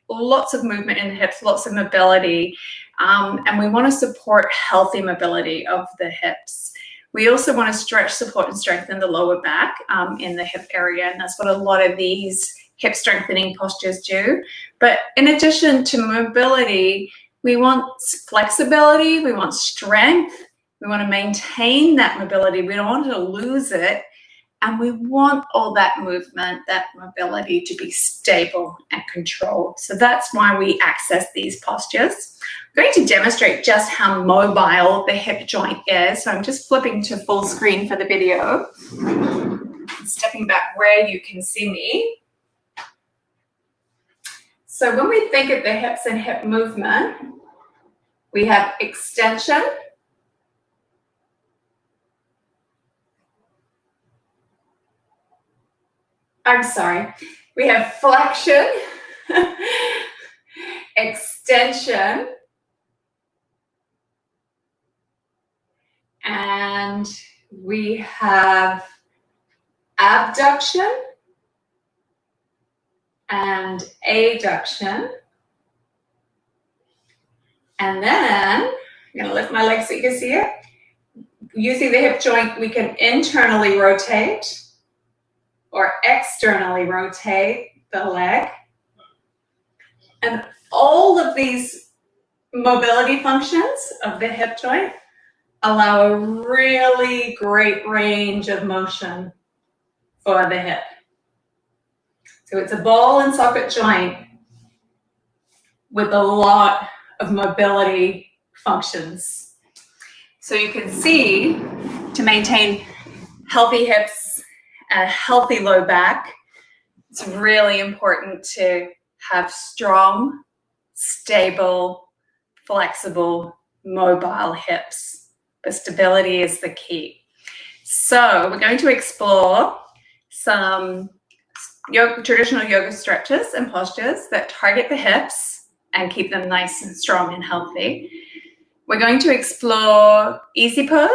Lots of movement in the hips, lots of mobility. And we want to support healthy mobility of the hips. We also want to stretch, support, and strengthen the lower back in the hip area. And that's what a lot of these hip strengthening postures do. But in addition to mobility, we want flexibility, we want strength, we want to maintain that mobility, we don't want to lose it, and we want all that movement, that mobility to be stable and controlled. So that's why we access these postures. I'm going to demonstrate just how mobile the hip joint is. So I'm just flipping to full screen for the video. Stepping back where you can see me. So when we think of the hips and hip movement, we have extension, we have flexion, extension, and we have abduction and adduction. And then I'm going to lift my legs so you can see it. Using the hip joint, we can internally rotate or externally rotate the leg. And all of these mobility functions of the hip joint allow a really great range of motion for the hip. So it's a ball and socket joint with a lot of mobility functions. So you can see, to maintain healthy hips and a healthy low back, it's really important to have strong, stable, flexible, mobile hips. But stability is the key. So we're going to explore some traditional yoga stretches and postures that target the hips and keep them nice and strong and healthy. We're going to explore easy pose,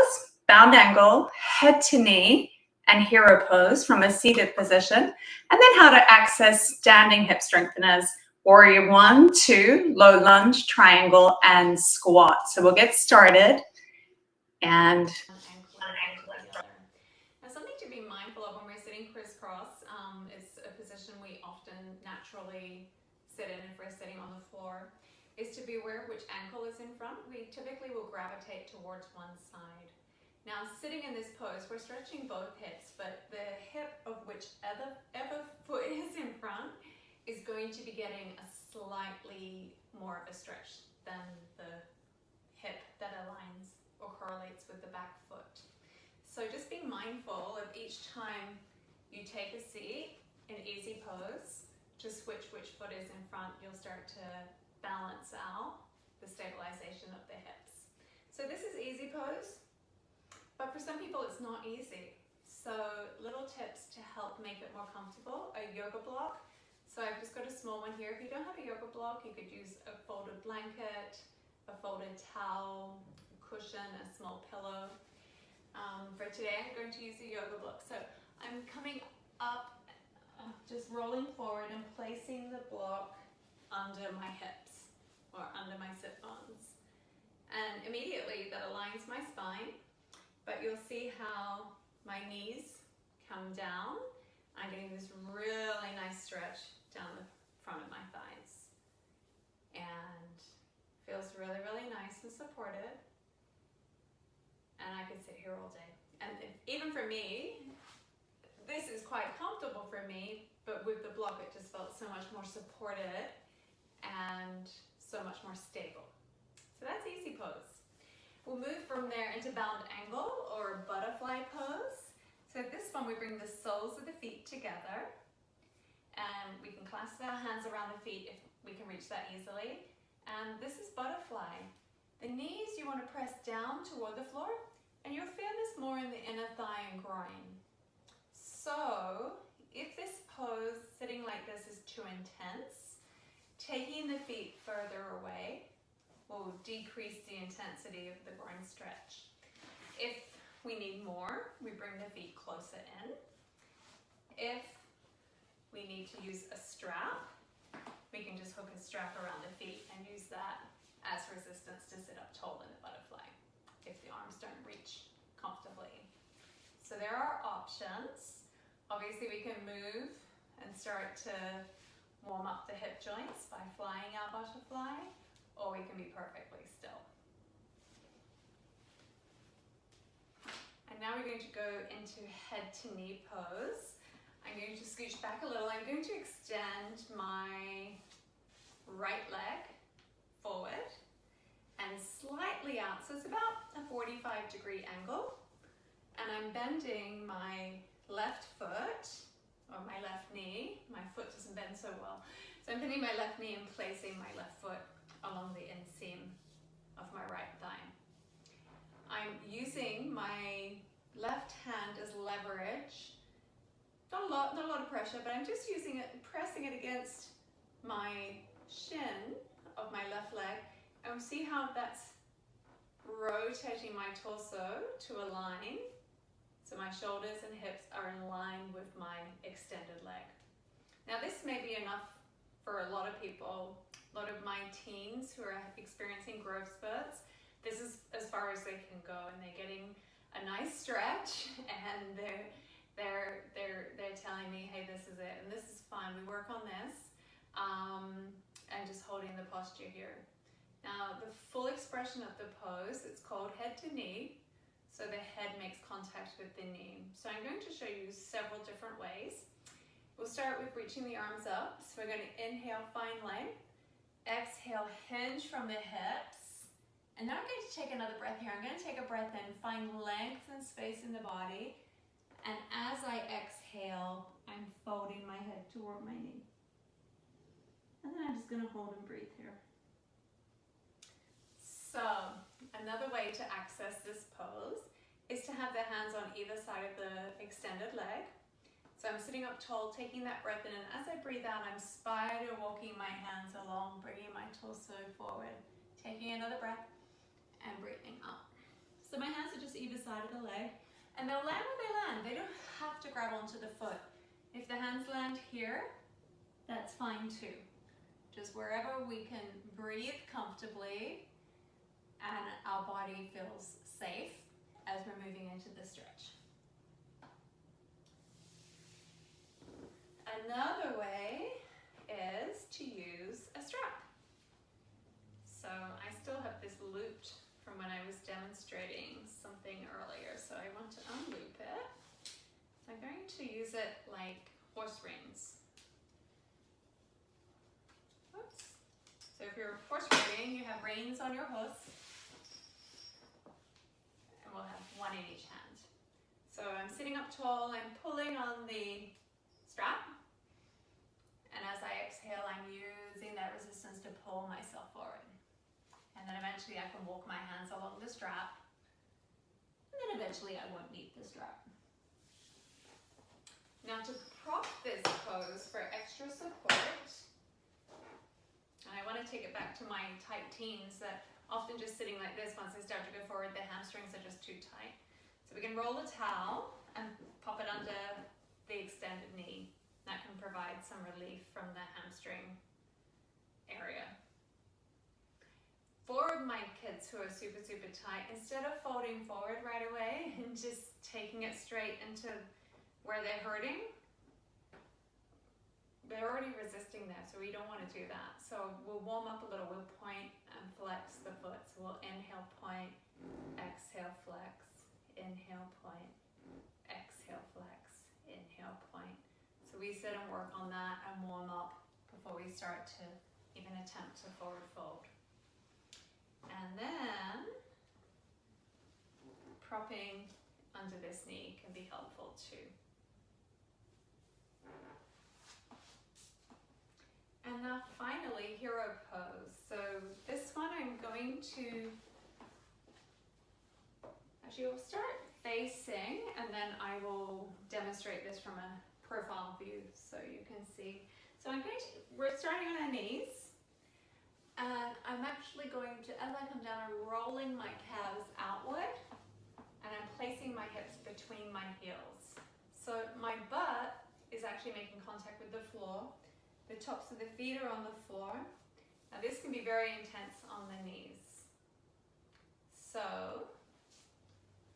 bound angle, head to knee, and hero pose from a seated position, and then how to access standing hip strengtheners, warrior 1, 2, low lunge, triangle, and squat. So we'll get started. And now, something to be mindful of when we're sitting crisscross is a position we often naturally sit in if we're sitting on the floor, is to be aware of which ankle is in front. We typically will gravitate towards one side. Now, sitting in this pose, we're stretching both hips, but the hip of whichever foot is in front is going to be getting a slightly more of a stretch than the hip that aligns or correlates with the back foot. So just be mindful of each time you take a seat in easy pose, to switch which foot is in front, you'll start to balance out the stabilization of the hips. So this is easy pose, but for some people it's not easy. So little tips to help make it more comfortable: a yoga block. So I've just got a small one here. If you don't have a yoga block, you could use a folded blanket, a folded towel, a cushion, a small pillow. For today, I'm going to use a yoga block. So I'm coming up, just rolling forward and placing the block under my hips or under my sit bones. And immediately that aligns my spine, but you'll see how my knees come down. I'm getting this really nice stretch down the front of my thighs. And feels really, really nice and supported. And I could sit here all day. And even for me, this is quite comfortable for me, but with the block it just felt so much more supported and so much more stable. So that's easy pose. We'll move from there into bound angle or butterfly pose. So this one we bring the soles of the feet together, and we can clasp our hands around the feet if we can reach that easily. And this is butterfly. The knees you want to press down toward the floor, and you'll feel this more in the inner thigh and groin. So if this pose, sitting like this, is too intense, taking the feet further away will decrease the intensity of the groin stretch. If we need more, we bring the feet closer in. If we need to use a strap, we can just hook a strap around the feet and use that as resistance to sit up tall in the butterfly if the arms don't reach comfortably. So there are options. Obviously we can move and start to warm up the hip joints by flying our butterfly, or we can be perfectly still. And now we're going to go into head to knee pose. I'm going to scooch back a little. I'm going to extend my right leg forward and slightly out, so it's about a 45-degree angle. And I'm bending my left foot, or my left knee. My foot doesn't bend so well. So I'm bending my left knee and placing my left foot along the inseam of my right thigh. I'm using my left hand as leverage. Not a lot of pressure, but I'm just using it, pressing it against my shin of my left leg. And see how that's rotating my torso to align. So my shoulders and hips are in line with my extended leg. Now this may be enough for a lot of people. A lot of my teens who are experiencing growth spurts, this is as far as they can go, and they're getting a nice stretch and they're they're telling me, hey, this is it, and this is fine. We work on this, and just holding the posture here. Now, the full expression of the pose, it's called head to knee, so the head makes contact with the knee. So I'm going to show you several different ways. We'll start with reaching the arms up. So we're going to inhale, find length. Exhale, hinge from the hips. And now I'm going to take another breath here. I'm going to take a breath in, find length and space in the body. And as I exhale, I'm folding my head toward my knee. And then I'm just going to hold and breathe here. So another way to access this pose is to have the hands on either side of the extended leg. So I'm sitting up tall, taking that breath in, and as I breathe out, I'm spider walking my hands along, bringing my torso forward, taking another breath and breathing up. So my hands are just either side of the leg, and they'll land where they land. They don't have to grab onto the foot. If the hands land here, that's fine too. Just wherever we can breathe comfortably and our body feels safe as we're moving into the stretch. Another way is to use a strap. So I still have this looped from when I was demonstrating something earlier, so I want to unloop it. So I'm going to use it like horse reins. Oops. So if you're horse riding, you have reins on your horse, and we'll have one in each hand. So I'm sitting up tall, I'm pulling on the strap, and as I exhale, I'm using that resistance to pull myself forward. And then eventually I can walk my hands along the strap, and then eventually I won't need the strap. Now to prop this pose for extra support, and I want to take it back to my tight teens that often just sitting like this, once they start to go forward, the hamstrings are just too tight. So we can roll a towel and pop it under the extended knee. That can provide some relief from the hamstring area. For my kids who are super, super tight, instead of folding forward right away and just taking it straight into where they're hurting, they're already resisting there, so we don't want to do that. So we'll warm up a little, we'll point and flex the foot. So we'll inhale, point, exhale, flex, inhale, point, exhale, flex, inhale, point. So we sit and work on that and warm up before we start to even attempt to forward fold. And then propping under this knee can be helpful too. And now finally, hero pose. So this one I'm going to, actually we'll start facing, and then I will demonstrate this from a profile view so you can see. So we're starting on our knees, and I'm actually going to, as I come down, I'm rolling my calves outward, and I'm placing my hips between my heels. So my butt is actually making contact with the floor. The tops of the feet are on the floor. Now this can be very intense on the knees. So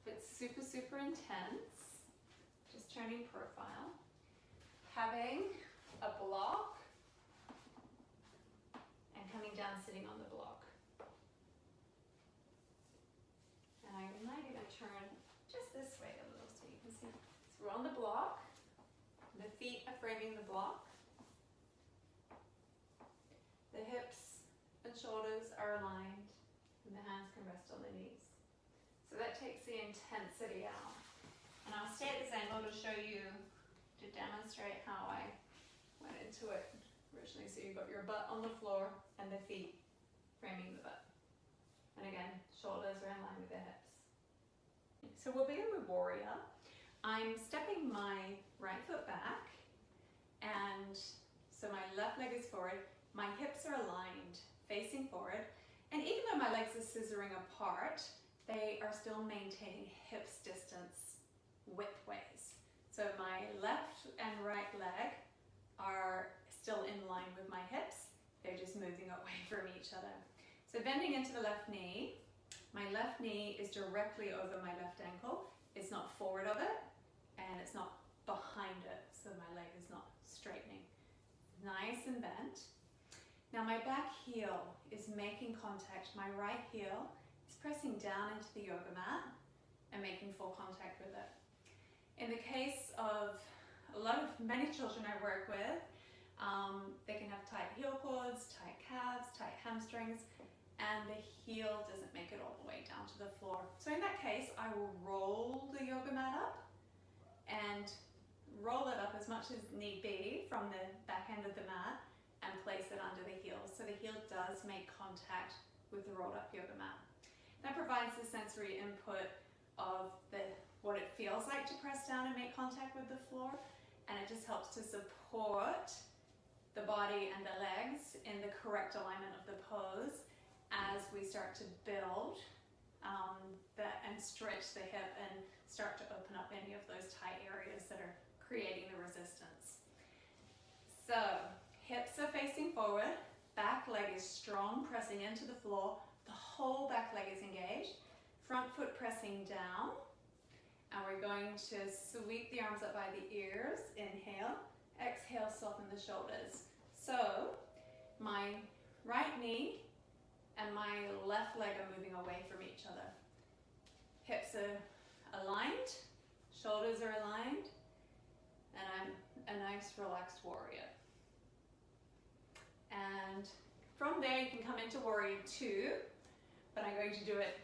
if it's super, super intense, just turning profile, having a block and coming down, sitting on the block. And I might even turn just this way a little so you can see. So we're on the block, the feet are framing the block. The hips and shoulders are aligned, and the hands can rest on the knees. So that takes the intensity out. And I'll stay at this angle to show you, to demonstrate how I went into it originally. So you've got your butt on the floor and the feet framing the butt. And again, shoulders are in line with the hips. So we'll begin with warrior. I'm stepping my right foot back, and so my left leg is forward. My hips are aligned, facing forward, and even though my legs are scissoring apart, they are still maintaining hips distance widthways. So my left and right leg are still in line with my hips. They're just moving away from each other. So bending into the left knee, my left knee is directly over my left ankle. It's not forward of it, and it's not nice and bent. Now my back heel is making contact. My right heel is pressing down into the yoga mat and making full contact with it. In the case of many children I work with, they can have tight heel cords, tight calves, tight hamstrings, and the heel doesn't make it all the way down to the floor. So in that case, I will roll the yoga mat up and roll it up as much as need be from the back end of the mat and place it under the heel. So the heel does make contact with the rolled up yoga mat. That provides the sensory input of what it feels like to press down and make contact with the floor, and it just helps to support the body and the legs in the correct alignment of the pose as we start to build and stretch the hip and start to open up any of those tight areas that are creating the resistance. So hips are facing forward, back leg is strong, pressing into the floor, the whole back leg is engaged, front foot pressing down, and we're going to sweep the arms up by the ears, inhale, exhale, soften the shoulders. So my right knee and my left leg are moving away from each other. Hips are aligned, shoulders are aligned, and I'm a nice relaxed warrior. And from there you can come into warrior 2, but I'm going to do it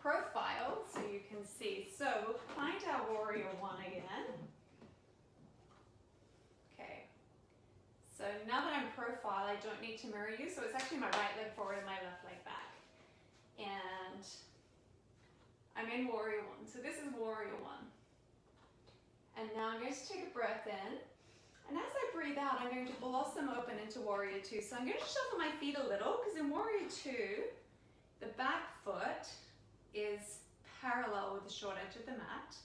profiled so you can see. So we'll find our warrior 1 again. Okay. So now that I'm profiled, I don't need to mirror you. So it's actually my right leg forward and my left leg back. And I'm in warrior 1. So this is warrior 1. And now I'm going to take a breath in. And as I breathe out, I'm going to blossom open into warrior 2. So I'm going to shuffle my feet a little, because in warrior 2, the back foot is parallel with the short edge of the mat.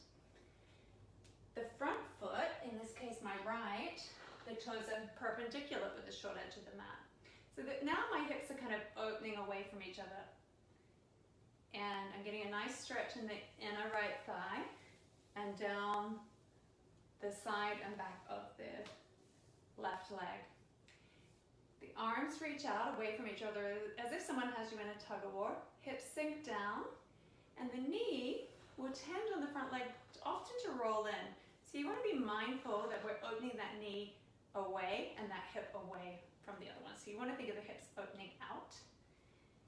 The front foot, in this case my right, the toes are perpendicular with the short edge of the mat. So that now my hips are kind of opening away from each other. And I'm getting a nice stretch in the inner right thigh and down the side and back of the left leg. The arms reach out away from each other as if someone has you in a tug of war. Hips sink down, and the knee will tend on the front leg often to roll in. So you want to be mindful that we're opening that knee away and that hip away from the other one. So you want to think of the hips opening out.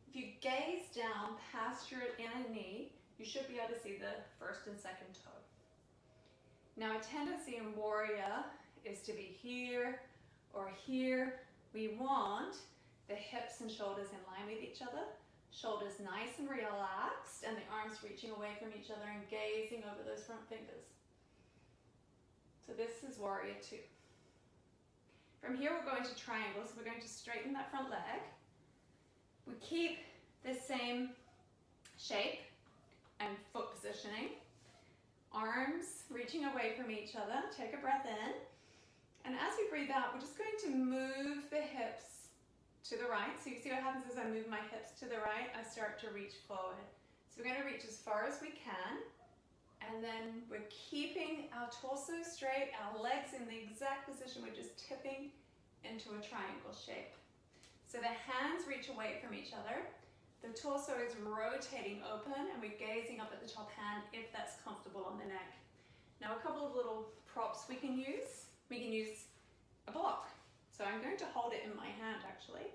If you gaze down past your inner knee, you should be able to see the first and second toe. Now a tendency in warrior is to be here or here. We want the hips and shoulders in line with each other, shoulders nice and relaxed, and the arms reaching away from each other and gazing over those front fingers. So this is warrior 2. From here we're going to triangle, so we're going to straighten that front leg. We keep the same shape and foot positioning. Arms reaching away from each other. Take a breath in. And as we breathe out, we're just going to move the hips to the right. So you see what happens as I move my hips to the right, I start to reach forward. So we're going to reach as far as we can. And then we're keeping our torso straight, our legs in the exact position. We're just tipping into a triangle shape. So the hands reach away from each other. The torso is rotating open, and we're gazing up at the top hand if that's comfortable on the neck. Now a couple of little props we can use. We can use a block. So I'm going to hold it in my hand actually.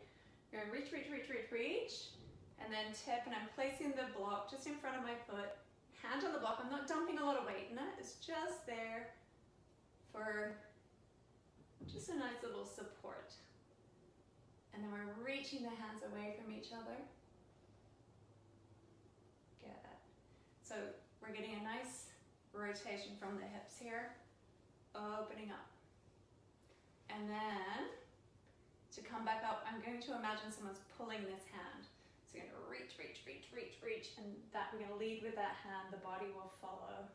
I'm going to reach, reach, reach, reach, reach, and then tip, and I'm placing the block just in front of my foot. Hand on the block. I'm not dumping a lot of weight in it. It's just there for just a nice little support. And then we're reaching the hands away from each other. So we're getting a nice rotation from the hips here, opening up. And then to come back up, I'm going to imagine someone's pulling this hand. So you're going to reach, reach, reach, reach, reach, and that we're going to lead with that hand, the body will follow.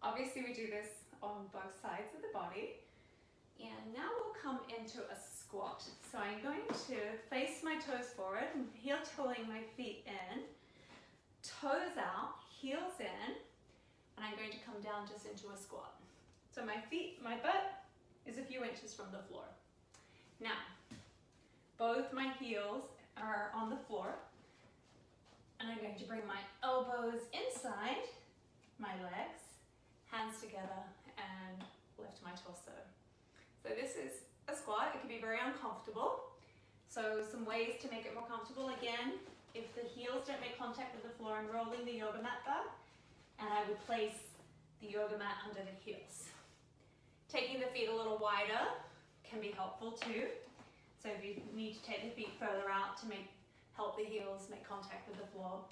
Obviously we do this on both sides of the body. And now we'll come into a squat. So I'm going to face my toes forward and heel toeing my feet in. Toes out, heels in, and I'm going to come down just into a squat. So my feet, my butt is a few inches from the floor. Now, both my heels are on the floor, and I'm going to bring my elbows inside my legs, hands together, and lift my torso. So this is a squat. It can be very uncomfortable. So some ways to make it more comfortable. Again, if the heels don't make contact with the floor, I'm rolling the yoga mat back, and I would place the yoga mat under the heels. Taking the feet a little wider can be helpful too. So if you need to take the feet further out to help the heels make contact with the floor,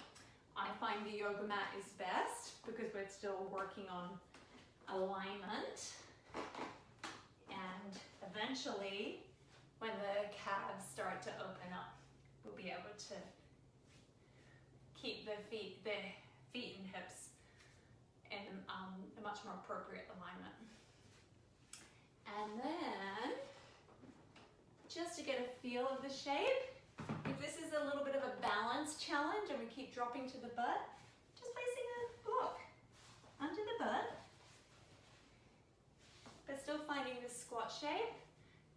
I find the yoga mat is best because we're still working on alignment. And eventually, when the calves start to open up, we'll be able to keep the feet and hips in a much more appropriate alignment. And then, just to get a feel of the shape, if this is a little bit of a balance challenge and we keep dropping to the butt, just placing a block under the butt, but still finding this squat shape,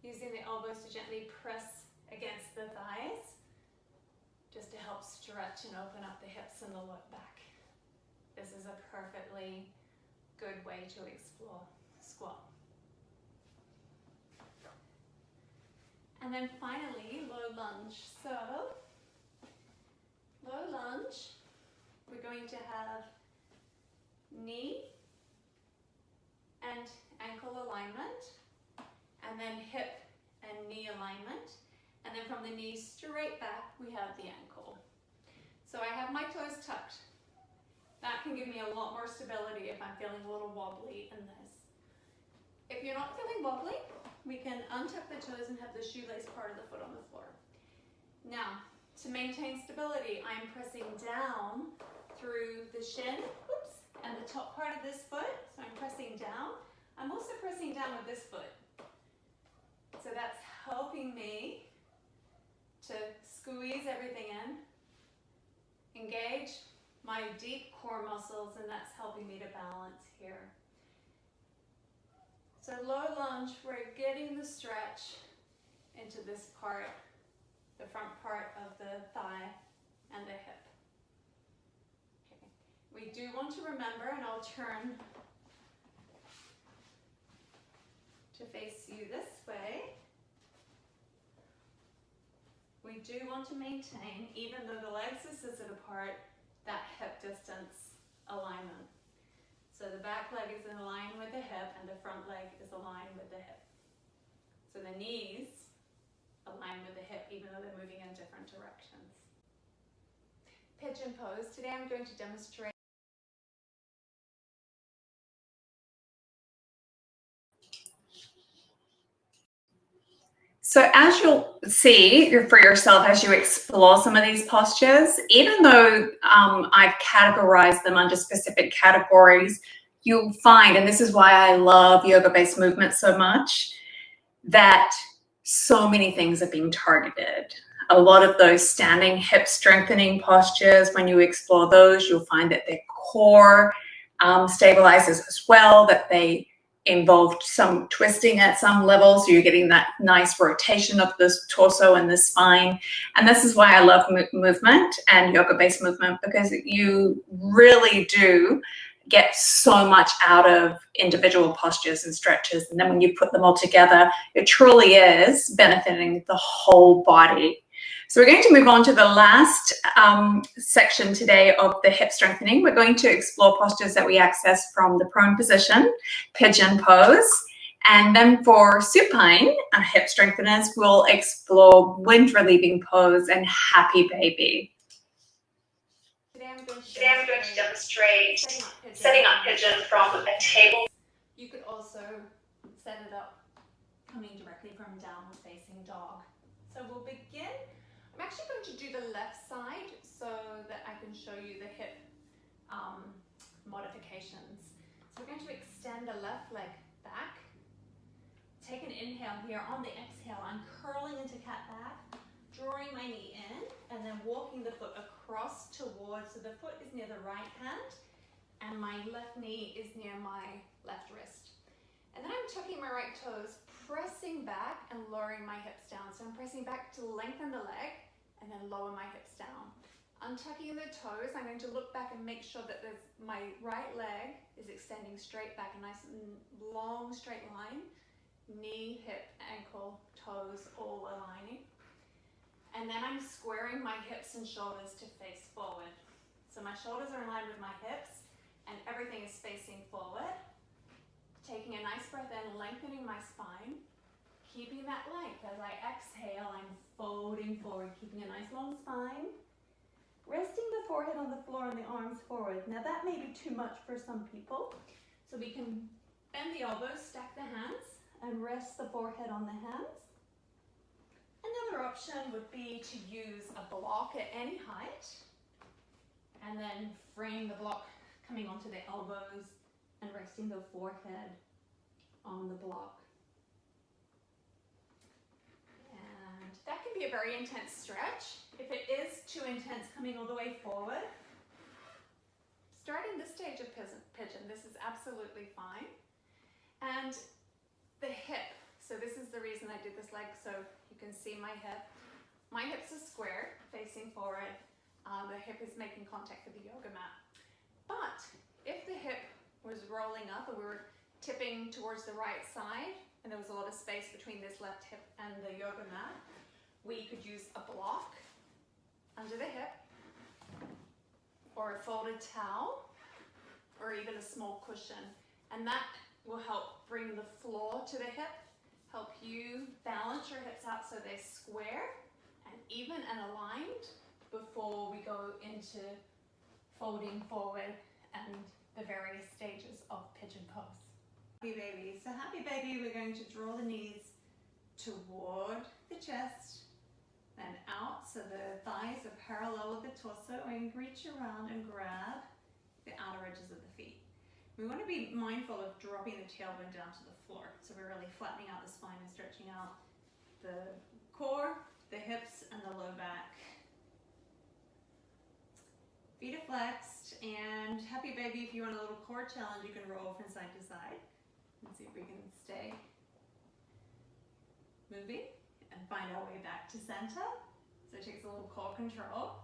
using the elbows to gently press against the thighs, just to help stretch and open up the hips and the lower back. This is a perfectly good way to explore squat. And then finally, low lunge. So, low lunge, we're going to have knee and ankle alignment, and then hip and knee alignment, and then from the knee straight back, we have the ankle. So I have my toes tucked. That can give me a lot more stability if I'm feeling a little wobbly in this. If you're not feeling wobbly, we can untuck the toes and have the shoelace part of the foot on the floor. Now, to maintain stability, I'm pressing down through the shin, and the top part of this foot. So I'm pressing down. I'm also pressing down with this foot. So that's helping me to squeeze everything in, engage my deep core muscles, and that's helping me to balance here. So low lunge, we're getting the stretch into this part, the front part of the thigh and the hip. Okay. We do want to remember, and I'll turn to face you this way. We do want to maintain, even though the legs are sit apart, that hip distance alignment. So the back leg is in line with the hip and the front leg is aligned with the hip. So the knees align with the hip even though they're moving in different directions. Pigeon pose. Today I'm going to demonstrate So as you'll see for yourself as you explore some of these postures, even though I've categorized them under specific categories, you'll find, and this is why I love yoga-based movement so much, that so many things are being targeted. A lot of those standing hip strengthening postures, when you explore those, you'll find that their core stabilizes as well, that they involved some twisting at some level, so you're getting that nice rotation of this torso and the spine. And this is why I love movement and yoga-based movement, because you really do get so much out of individual postures and stretches, and then when you put them all together, it truly is benefiting the whole body. So we're going to move on to the last section today of the hip strengthening. We're going to explore postures that we access from the prone position, pigeon pose, and then for supine hip strengtheners, we'll explore wind relieving pose and happy baby. Today I'm going to demonstrate setting up pigeon from a table. You could also set it up coming directly from downward facing dog. So we'll begin. I'm actually going to do the left side so that I can show you the hip modifications. So we're going to extend the left leg back. Take an inhale here. On the exhale, I'm curling into cat back, drawing my knee in, and then walking the foot across towards, so the foot is near the right hand, and my left knee is near my left wrist. And then I'm tucking my right toes, pressing back and lowering my hips down. So I'm pressing back to lengthen the leg and then lower my hips down. Untucking the toes, I'm going to look back and make sure that my right leg is extending straight back, a nice long straight line. Knee, hip, ankle, toes all aligning. And then I'm squaring my hips and shoulders to face forward. So my shoulders are in line with my hips and everything is facing forward. Taking a nice breath in, lengthening my spine, keeping that length. As I exhale, I'm folding forward, keeping a nice long spine. Resting the forehead on the floor and the arms forward. Now that may be too much for some people. So we can bend the elbows, stack the hands, and rest the forehead on the hands. Another option would be to use a block at any height and then frame the block coming onto the elbows and resting the forehead on the block. And that can be a very intense stretch. If it is too intense coming all the way forward, start in this stage of pigeon. This is absolutely fine. And the hip, so this is the reason I did this leg, so you can see my hip. My hips are square, facing forward. The hip is making contact with the yoga mat. But if the hip was rolling up and we were tipping towards the right side, and there was a lot of space between this left hip and the yoga mat, we could use a block under the hip, or a folded towel, or even a small cushion. And that will help bring the floor to the hip, help you balance your hips out so they're square and even and aligned before we go into folding forward and the various stages of pigeon pose. Happy baby. So happy baby, we're going to draw the knees toward the chest, then out so the thighs are parallel with the torso, and reach around and grab the outer edges of the feet. We want to be mindful of dropping the tailbone down to the floor. So we're really flattening out the spine and stretching out the core, the hips, and the low back. Feet are flexed, and happy baby, if you want a little core challenge, you can roll from side to side. Let's see if we can stay moving and find our way back to center. So it takes a little core control.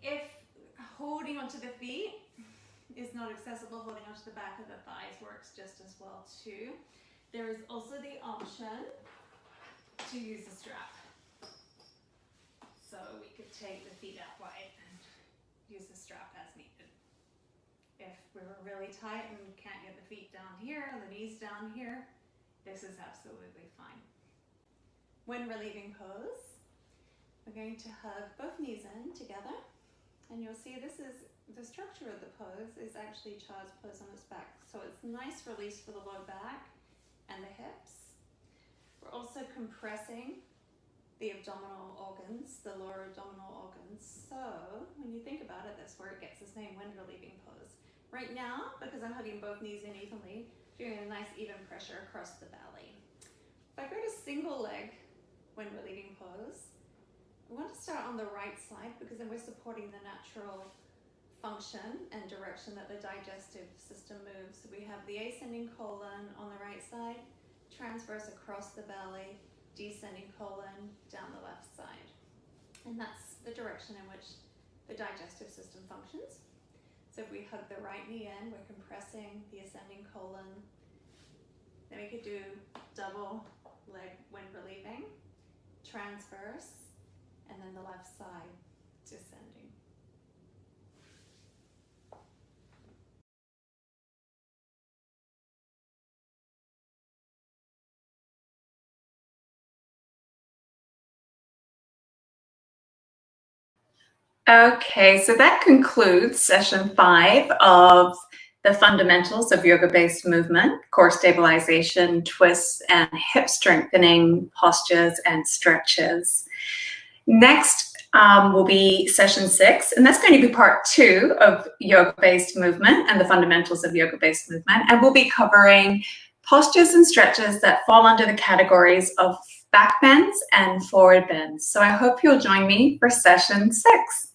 If holding onto the feet is not accessible, holding onto the back of the thighs works just as well too. There is also the option to use a strap. So we could take the feet out wide and use the strap as needed. If we were really tight and can't get the feet down here, the knees down here, this is absolutely fine. When relieving pose, we're going to hug both knees in together, and you'll see this is the structure of the pose is actually child's pose on its back. So it's nice release for the low back and the hips. We're also compressing the abdominal organs, the lower abdominal organs. So when you think about it, that's where it gets its name, wind relieving pose. Right now, because I'm hugging both knees in evenly, doing a nice even pressure across the belly. If I go to single leg wind relieving pose, I want to start on the right side because then we're supporting the natural function and direction that the digestive system moves. So we have the ascending colon on the right side, transverse across the belly, descending colon down the left side. And that's the direction in which the digestive system functions. So if we hug the right knee in, we're compressing the ascending colon. Then we could do double leg wind relieving, transverse, and then the left side descending. Okay, so that concludes session 5 of the fundamentals of yoga-based movement, core stabilization, twists, and hip strengthening postures and stretches. Next will be session 6, and that's going to be part 2 of yoga-based movement and the fundamentals of yoga-based movement, and we'll be covering postures and stretches that fall under the categories of back bends and forward bends. So I hope you'll join me for session 6.